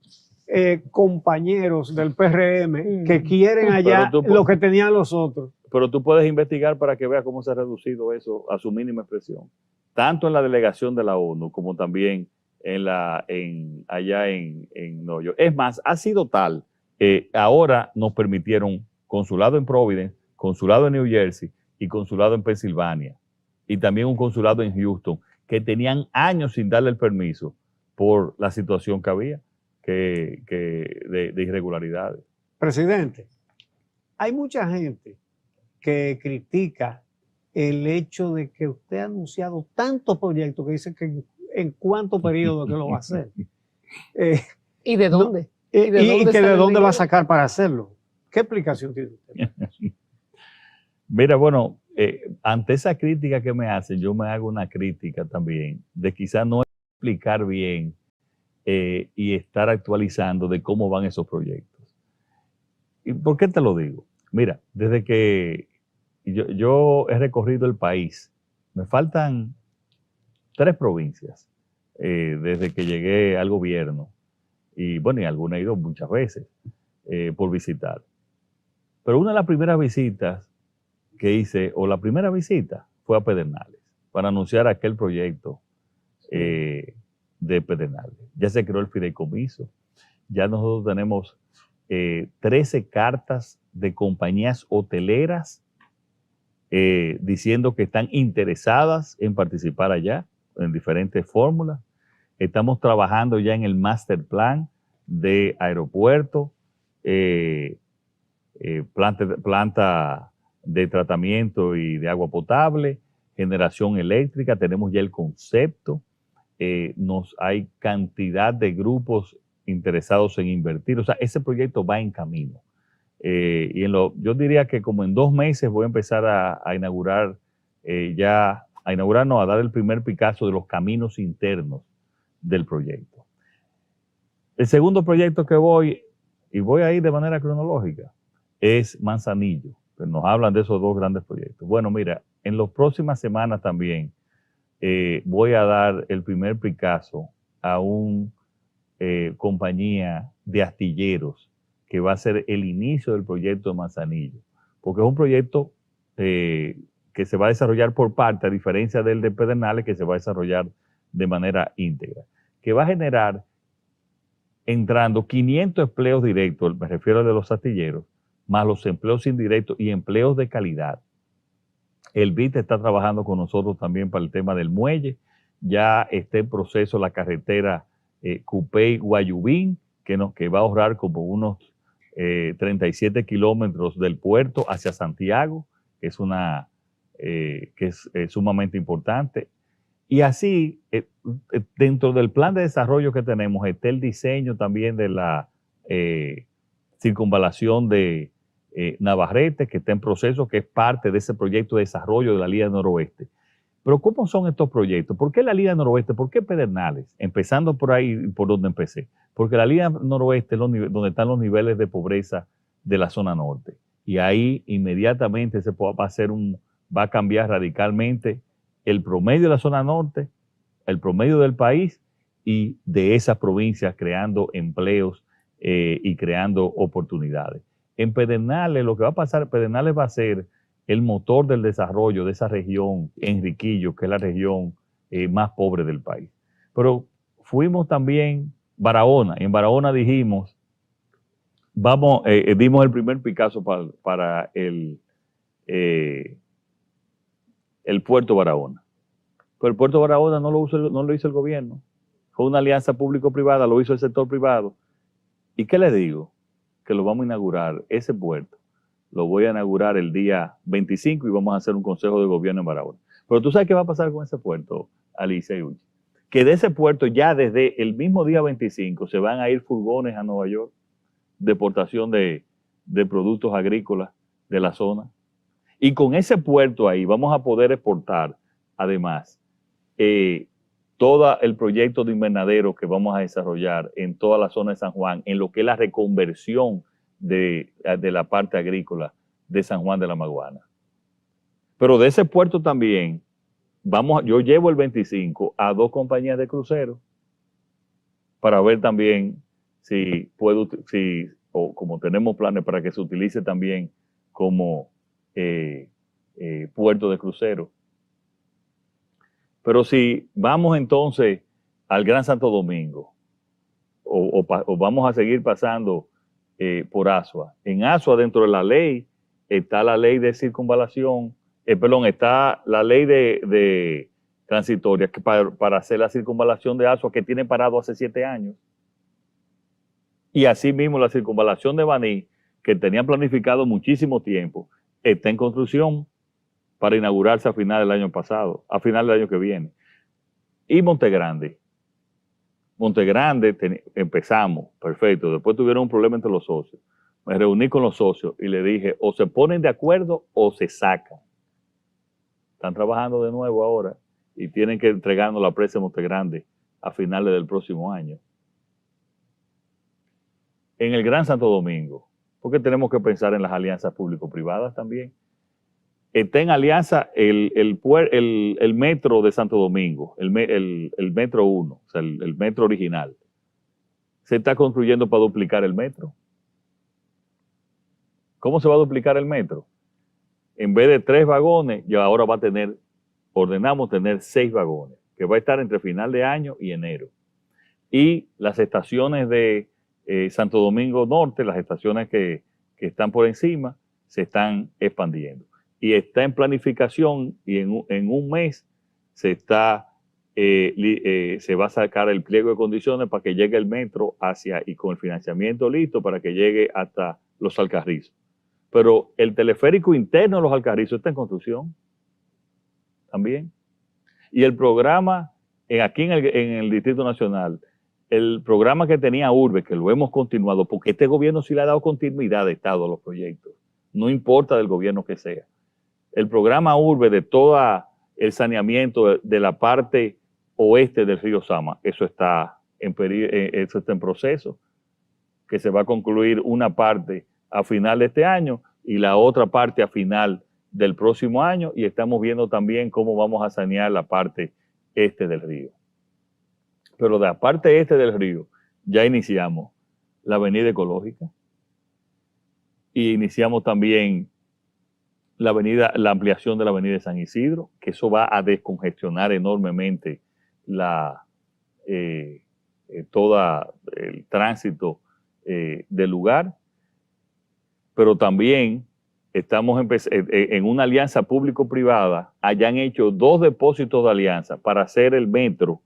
compañeros del PRM que quieren allá lo que tenían los otros. Pero tú puedes investigar para que veas cómo se ha reducido eso a su mínima expresión. Tanto en la delegación de la ONU como también allá en Nueva York. Es más, ha sido tal. Ahora nos permitieron consulado en Providence, consulado en New Jersey y consulado en Pensilvania. Y también un consulado en Houston, que tenían años sin darle el permiso por la situación que había de irregularidades. Presidente, hay mucha gente que critica el hecho de que usted ha anunciado tantos proyectos que dice que en cuánto periodo que lo va a hacer. ¿Y de dónde? ¿Y de dónde va a sacar para hacerlo? ¿Qué explicación tiene usted? Mira, bueno, ante esa crítica que me hacen, yo me hago una crítica también de quizás no explicar bien y estar actualizando de cómo van esos proyectos. ¿Y por qué te lo digo? Mira, desde que yo he recorrido el país, me faltan 3 provincias desde que llegué al gobierno. Y bueno, y alguna he ido muchas veces por visitar. Pero una de las primeras visitas que hice, o la primera visita, fue a Pedernales, para anunciar aquel proyecto de Pedernales. Ya se creó el fideicomiso, ya nosotros tenemos 13 cartas de compañías hoteleras diciendo que están interesadas en participar allá, en diferentes fórmulas. Estamos trabajando ya en el master plan de aeropuerto, planta de tratamiento y de agua potable, generación eléctrica. Tenemos ya el concepto. Hay cantidad de grupos interesados en invertir. O sea, ese proyecto va en camino. Yo diría que como en 2 meses voy a empezar a inaugurar, a dar el primer picazo de los caminos internos del proyecto. El segundo proyecto que voy a ir de manera cronológica, es Manzanillo, que nos hablan de esos 2 grandes proyectos. Bueno, mira, en las próximas semanas también voy a dar el primer picazo a una compañía de astilleros que va a ser el inicio del proyecto de Manzanillo, porque es un proyecto que se va a desarrollar por parte, a diferencia del de Pedernales, que se va a desarrollar de manera íntegra, que va a generar, entrando 500 empleos directos, me refiero a de los astilleros, más los empleos indirectos y empleos de calidad. El BIT está trabajando con nosotros también para el tema del muelle. Ya está en proceso la carretera Cupey-Guayubín, que va a ahorrar como unos 37 kilómetros del puerto hacia Santiago, que es sumamente importante. Y así, dentro del plan de desarrollo que tenemos, está el diseño también de la circunvalación de Navarrete, que está en proceso, que es parte de ese proyecto de desarrollo de la Línea Noroeste. Pero ¿cómo son estos proyectos? ¿Por qué la Línea Noroeste? ¿Por qué Pedernales? Empezando por ahí, por donde empecé. Porque la Línea Noroeste es donde están los niveles de pobreza de la zona norte. Y ahí inmediatamente va a cambiar radicalmente el promedio de la zona norte, el promedio del país y de esas provincias, creando empleos y creando oportunidades. En Pedernales, lo que va a pasar, Pedernales va a ser el motor del desarrollo de esa región, Enriquillo, que es la región más pobre del país. Pero fuimos también Barahona. En Barahona dijimos, dimos el primer Picasso para el puerto Barahona. Pero el puerto Barahona no lo hizo el gobierno. Fue una alianza público-privada, lo hizo el sector privado. ¿Y qué le digo? Que lo vamos a inaugurar, ese puerto. Lo voy a inaugurar el día 25 y vamos a hacer un consejo de gobierno en Barahona. Pero tú sabes qué va a pasar con ese puerto, Alicia y Uchi. Que de ese puerto ya desde el mismo día 25 se van a ir furgones a Nueva York de exportación de productos agrícolas de la zona. Y con ese puerto ahí vamos a poder exportar, además, todo el proyecto de invernadero que vamos a desarrollar en toda la zona de San Juan, en lo que es la reconversión de la parte agrícola de San Juan de la Maguana. Pero de ese puerto también, yo llevo el 25 a 2 compañías de cruceros para ver también o como tenemos planes para que se utilice también como puerto de crucero. Pero si vamos entonces al Gran Santo Domingo, o vamos a seguir pasando por Asua. En Asua, dentro de la ley, está la ley de circunvalación, está la ley de transitoria que para hacer la circunvalación de Asua, que tiene parado hace 7 años. Y asimismo la circunvalación de Baní, que tenían planificado muchísimo tiempo, está en construcción para inaugurarse a final del año pasado, a final del año que viene. Y Montegrande. Montegrande empezamos, perfecto. Después tuvieron un problema entre los socios. Me reuní con los socios y le dije, o se ponen de acuerdo o se sacan. Están trabajando de nuevo ahora y tienen que entregarnos la presa de Montegrande a finales del próximo año. En el Gran Santo Domingo, porque tenemos que pensar en las alianzas público-privadas también. Está en alianza el metro de Santo Domingo, el metro 1, o sea, el metro original. Se está construyendo para duplicar el metro. ¿Cómo se va a duplicar el metro? En vez de 3 vagones, ya ahora ordenamos tener 6 vagones, que va a estar entre final de año y enero. Y las estaciones de Santo Domingo Norte, las estaciones que están por encima, se están expandiendo. Y está en planificación y en un mes se va a sacar el pliego de condiciones para que llegue el metro y con el financiamiento listo para que llegue hasta Los Alcarrizos. Pero el teleférico interno de Los Alcarrizos está en construcción también. Y el programa, aquí en el Distrito Nacional, el programa que tenía Urbe, que lo hemos continuado, porque este gobierno sí le ha dado continuidad de Estado a los proyectos, no importa del gobierno que sea. El programa Urbe de todo el saneamiento de la parte oeste del río Sama, eso está en proceso, que se va a concluir una parte a final de este año y la otra parte a final del próximo año, y estamos viendo también cómo vamos a sanear la parte este del río. Pero de la parte este del río ya iniciamos la avenida ecológica y iniciamos también la ampliación de la avenida de San Isidro, que eso va a descongestionar enormemente todo el tránsito del lugar, pero también estamos en una alianza público-privada, hayan hecho 2 depósitos de alianza para hacer el metro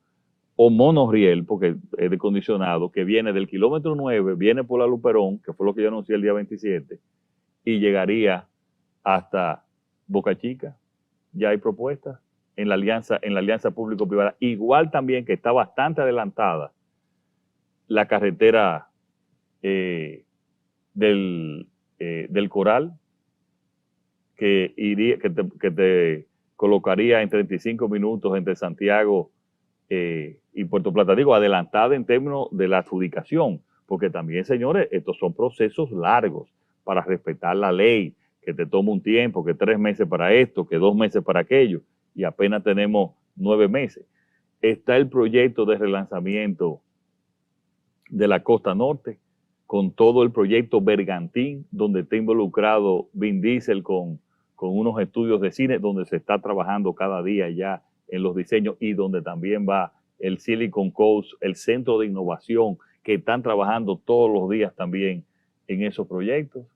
o monorriel, porque es decondicionado, que viene del kilómetro 9, viene por la Luperón, que fue lo que yo anuncié el día 27, y llegaría hasta Boca Chica. Ya hay propuestas en la alianza público-privada. Igual también que está bastante adelantada la carretera del Coral, que te colocaría en 35 minutos entre Santiago y Puerto Plata. Digo, adelantada en términos de la adjudicación, porque también, señores, estos son procesos largos para respetar la ley, que te toma un tiempo, que 3 meses para esto, que 2 meses para aquello, y apenas tenemos 9 meses. Está el proyecto de relanzamiento de la costa norte, con todo el proyecto Bergantín, donde está involucrado Vin Diesel con unos estudios de cine, donde se está trabajando cada día ya en los diseños, y donde también va el Silicon Coast, el centro de innovación, que están trabajando todos los días también en esos proyectos.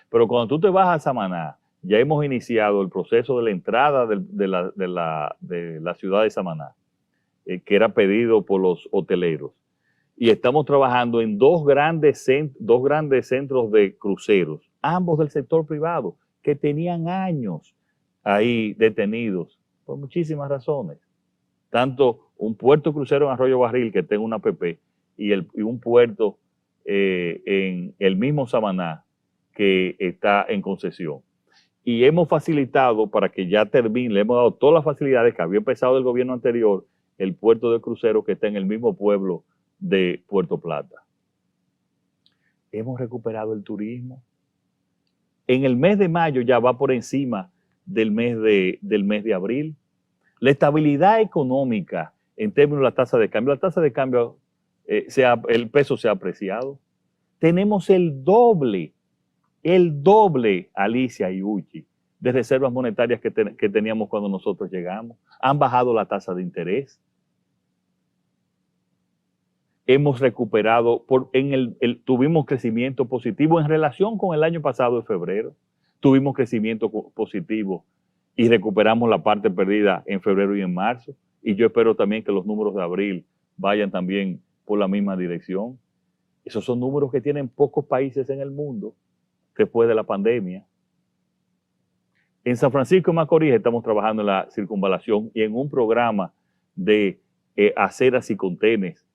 Pero cuando tú te vas a Samaná, ya hemos iniciado el proceso de la entrada de la ciudad de Samaná, que era pedido por los hoteleros. Y estamos trabajando en dos grandes centros de cruceros, ambos del sector privado, que tenían años ahí detenidos por muchísimas razones. Tanto un puerto crucero en Arroyo Barril, que tenga una APP, y un puerto en el mismo Samaná, que está en concesión. Y hemos facilitado para que ya termine, le hemos dado todas las facilidades que había empezado el gobierno anterior, el puerto de cruceros que está en el mismo pueblo de Puerto Plata. Hemos recuperado el turismo. En el mes de mayo ya va por encima del mes de abril. La estabilidad económica en términos de la tasa de cambio, el peso se ha apreciado. Tenemos el doble, Alicia y Uchi, de reservas monetarias que teníamos cuando nosotros llegamos. Han bajado la tasa de interés. Hemos recuperado, tuvimos crecimiento positivo en relación con el año pasado de febrero. Tuvimos crecimiento positivo y recuperamos la parte perdida en febrero y en marzo. Y yo espero también que los números de abril vayan también por la misma dirección. Esos son números que tienen pocos países en el mundo después de la pandemia. En San Francisco de Macorís estamos trabajando en la circunvalación y en un programa de aceras y contenes,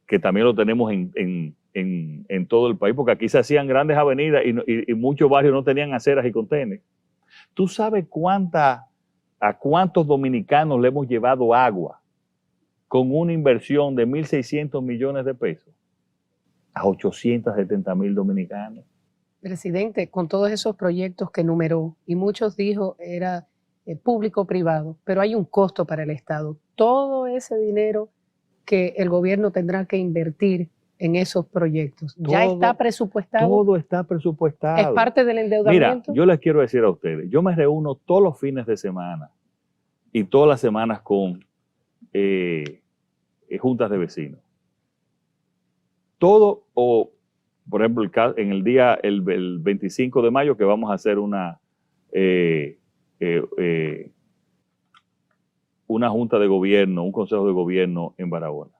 que también lo tenemos en todo el país, porque aquí se hacían grandes avenidas y muchos barrios no tenían aceras y contenes. ¿Tú sabes a cuántos dominicanos le hemos llevado agua con una inversión de 1.600 millones de pesos? A 870,000 dominicanos. Presidente, con todos esos proyectos que enumeró, y muchos dijo era público-privado, pero hay un costo para el Estado. Todo ese dinero que el gobierno tendrá que invertir en esos proyectos, ¿ya está presupuestado? Todo está presupuestado. ¿Es parte del endeudamiento? Mira, yo les quiero decir a ustedes, yo me reúno todos los fines de semana y todas las semanas con juntas de vecinos. Todo, por ejemplo, en el día, el 25 de mayo, que vamos a hacer una junta de gobierno, un consejo de gobierno en Barahona.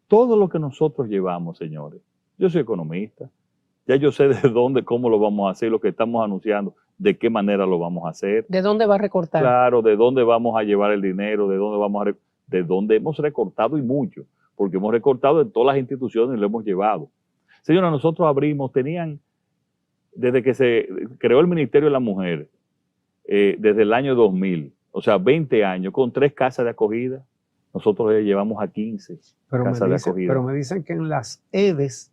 Todo lo que nosotros llevamos, señores, yo soy economista, ya yo sé de dónde, cómo lo vamos a hacer, lo que estamos anunciando, de qué manera lo vamos a hacer. ¿De dónde va a recortar? Claro, de dónde vamos a llevar el dinero, de dónde hemos recortado y mucho, porque hemos recortado en todas las instituciones y lo hemos llevado. Señora, nosotros desde que se creó el Ministerio de la Mujer, desde el año 2000, o sea, 20 años, con 3 casas de acogida, nosotros le llevamos a 15 casas de acogida. Pero me dicen que en las EDES,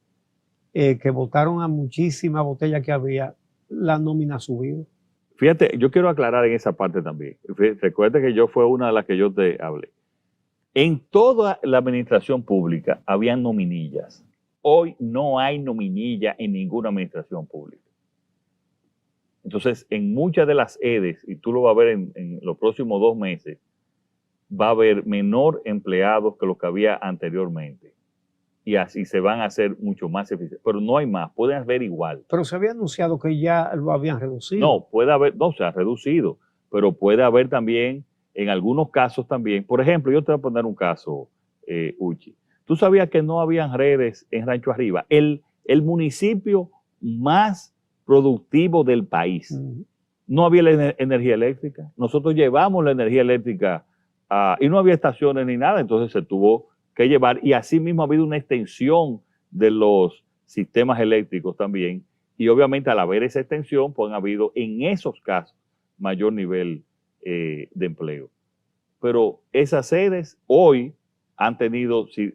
que votaron a muchísimas botellas que había, la nómina ha subido. Fíjate, yo quiero aclarar en esa parte también. Recuerda que yo fue una de las que yo te hablé. En toda la administración pública habían nominillas. Hoy no hay nominilla en ninguna administración pública. Entonces, en muchas de las EDES, y tú lo vas a ver en los próximos 2 meses, va a haber menor empleados que lo que había anteriormente. Y así se van a hacer mucho más eficientes. Pero no hay más, pueden haber igual. Pero se había anunciado que ya lo habían reducido. No, puede haber, no, se ha reducido, pero puede haber también, en algunos casos también. Por ejemplo, yo te voy a poner un caso, Uchi. ¿Tú sabías que no habían redes en Rancho Arriba? El municipio más productivo del país. No había energía eléctrica. Nosotros llevamos la energía eléctrica y no había estaciones ni nada, entonces se tuvo que llevar. Y así mismo ha habido una extensión de los sistemas eléctricos también. Y obviamente al haber esa extensión, pues han habido en esos casos mayor nivel de empleo. Pero esas sedes hoy han tenido, si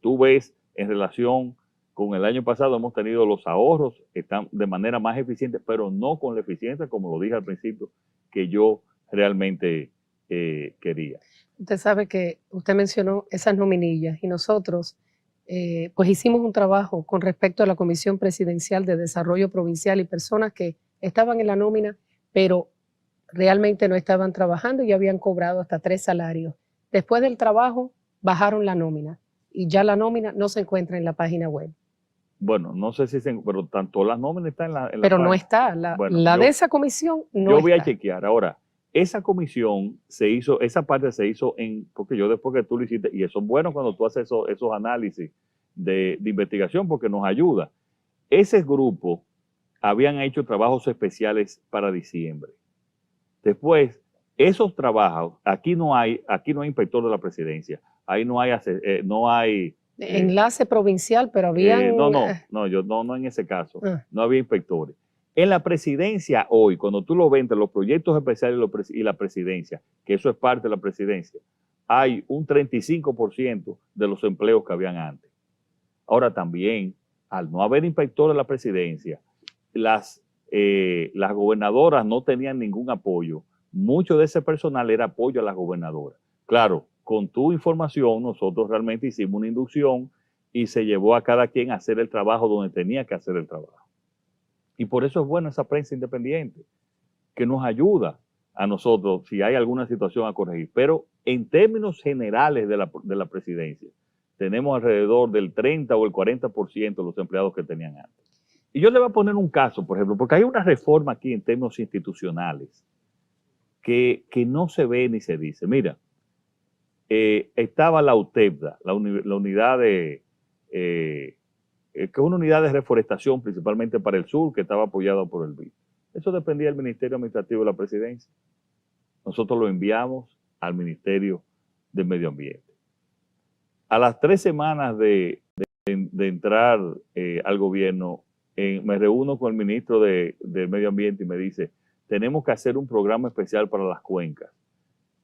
tú ves en relación con el año pasado, hemos tenido los ahorros, están de manera más eficiente, pero no con la eficiencia, como lo dije al principio, que yo realmente quería. Usted sabe que usted mencionó esas nominillas y nosotros pues hicimos un trabajo con respecto a la Comisión Presidencial de Desarrollo Provincial y personas que estaban en la nómina, pero realmente no estaban trabajando y habían cobrado hasta 3 salarios. Después del trabajo bajaron la nómina y ya la nómina no se encuentra en la página web. Bueno, no sé si pero tanto las nóminas están en la pero página. No está, Bueno, de esa comisión no yo voy está. a chequear. Ahora, esa comisión se hizo, esa parte se hizo porque yo después que tú lo hiciste, y eso es bueno cuando tú haces esos análisis de investigación porque nos ayuda. Ese grupo habían hecho trabajos especiales para diciembre. Después, esos trabajos, aquí no hay inspector de la presidencia, ahí no hay enlace provincial, pero habían... no en ese caso, no había inspectores. En la presidencia hoy, cuando tú lo ves entre los proyectos especiales y la presidencia, que eso es parte de la presidencia, hay un 35% de los empleos que habían antes. Ahora también, al no haber inspectores en la presidencia, las gobernadoras no tenían ningún apoyo. Mucho de ese personal era apoyo a las gobernadoras. Claro, con tu información, nosotros realmente hicimos una inducción y se llevó a cada quien a hacer el trabajo donde tenía que hacer el trabajo. Y por eso es bueno esa prensa independiente, que nos ayuda a nosotros si hay alguna situación a corregir. Pero en términos generales de la presidencia, tenemos alrededor del 30 o el 40% de los empleados que tenían antes. Y yo le voy a poner un caso, por ejemplo, porque hay una reforma aquí en términos institucionales que no se ve ni se dice. Mira, estaba la UTEPDA, la unidad que es una unidad de reforestación principalmente para el sur, que estaba apoyada por el BID. Eso dependía del Ministerio Administrativo de la Presidencia. Nosotros lo enviamos al Ministerio de Medio Ambiente. A las 3 semanas de entrar al gobierno, me reúno con el ministro de Medio Ambiente y me dice, tenemos que hacer un programa especial para las cuencas.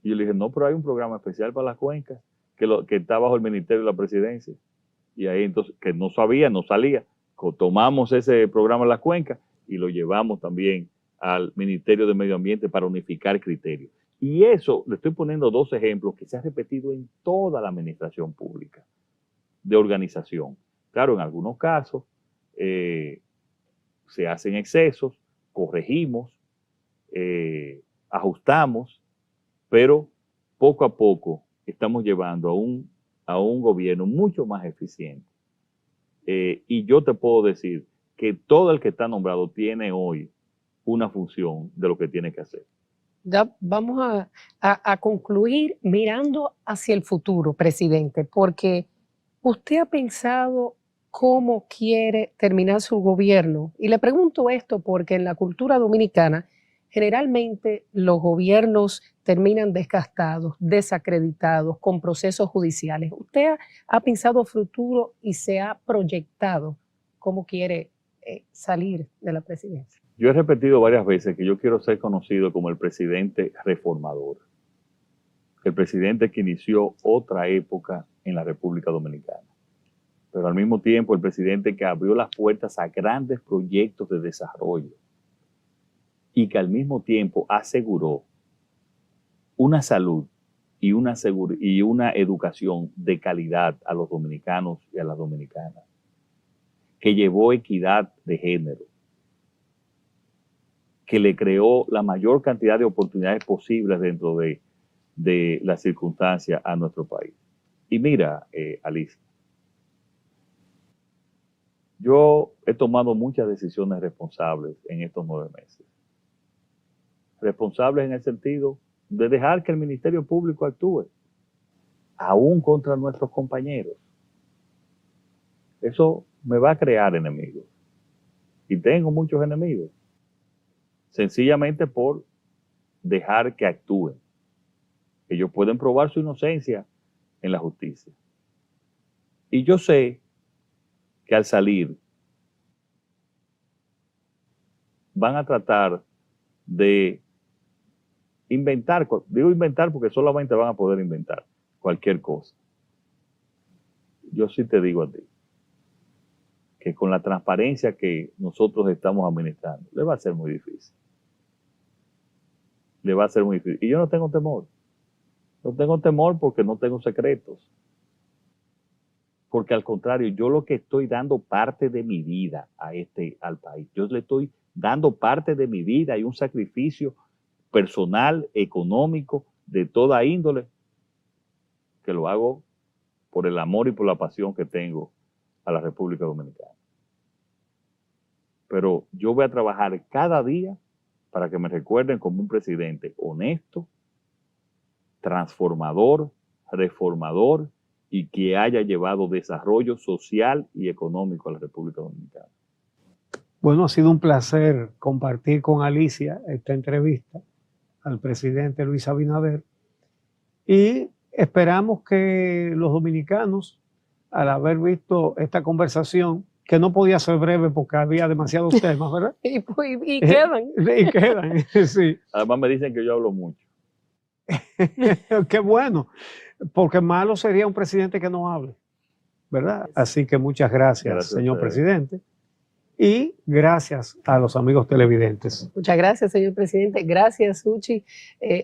Y yo le dije, no, pero hay un programa especial para las cuencas que está bajo el Ministerio de la Presidencia. Y ahí entonces, que no sabía, no salía, tomamos ese programa de las cuencas y lo llevamos también al Ministerio de Medio Ambiente para unificar criterios. Y eso, le estoy poniendo 2 ejemplos que se han repetido en toda la administración pública de organización. Claro, en algunos casos se hacen excesos, corregimos, ajustamos, pero poco a poco estamos llevando a un gobierno mucho más eficiente. Y yo te puedo decir que todo el que está nombrado tiene hoy una función de lo que tiene que hacer. Ya vamos a concluir mirando hacia el futuro, presidente, porque usted ha pensado cómo quiere terminar su gobierno. Y le pregunto esto porque en la cultura dominicana generalmente los gobiernos terminan desgastados, desacreditados, con procesos judiciales. ¿Usted ha pensado futuro y se ha proyectado cómo quiere salir de la presidencia? Yo he repetido varias veces que yo quiero ser conocido como el presidente reformador. El presidente que inició otra época en la República Dominicana. Pero al mismo tiempo el presidente que abrió las puertas a grandes proyectos de desarrollo. Y que al mismo tiempo aseguró una salud y una educación de calidad a los dominicanos y a las dominicanas, que llevó equidad de género, que le creó la mayor cantidad de oportunidades posibles dentro de las circunstancias a nuestro país. Y mira, Alicia, yo he tomado muchas decisiones responsables en estos 9 meses. Responsables en el sentido de dejar que el Ministerio Público actúe, aún contra nuestros compañeros. Eso me va a crear enemigos. Y tengo muchos enemigos. Sencillamente por dejar que actúen. Ellos pueden probar su inocencia en la justicia. Y yo sé que al salir van a tratar de inventar, digo inventar porque solamente van a poder inventar cualquier cosa. Yo sí te digo a ti que con la transparencia que nosotros estamos administrando, le va a ser muy difícil. Le va a ser muy difícil. Y yo no tengo temor. No tengo temor porque no tengo secretos. Porque al contrario, yo lo que estoy dando parte de mi vida al país. Yo le estoy dando parte de mi vida y un sacrificio personal, económico, de toda índole, que lo hago por el amor y por la pasión que tengo a la República Dominicana. Pero yo voy a trabajar cada día para que me recuerden como un presidente honesto, transformador, reformador y que haya llevado desarrollo social y económico a la República Dominicana. Bueno, ha sido un placer compartir con Alicia esta entrevista al presidente Luis Abinader y esperamos que los dominicanos, al haber visto esta conversación, que no podía ser breve porque había demasiados temas, ¿verdad? Y quedan. Y quedan, sí. Además me dicen que yo hablo mucho. Qué bueno, porque malo sería un presidente que no hable, ¿verdad? Así que muchas gracias señor presidente. Y gracias a los amigos televidentes. Muchas gracias, señor presidente. Gracias, Suchi.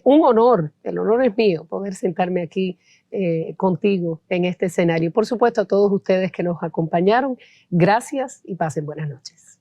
Un honor, el honor es mío, poder sentarme aquí contigo en este escenario. Por supuesto, a todos ustedes que nos acompañaron, gracias y pasen buenas noches.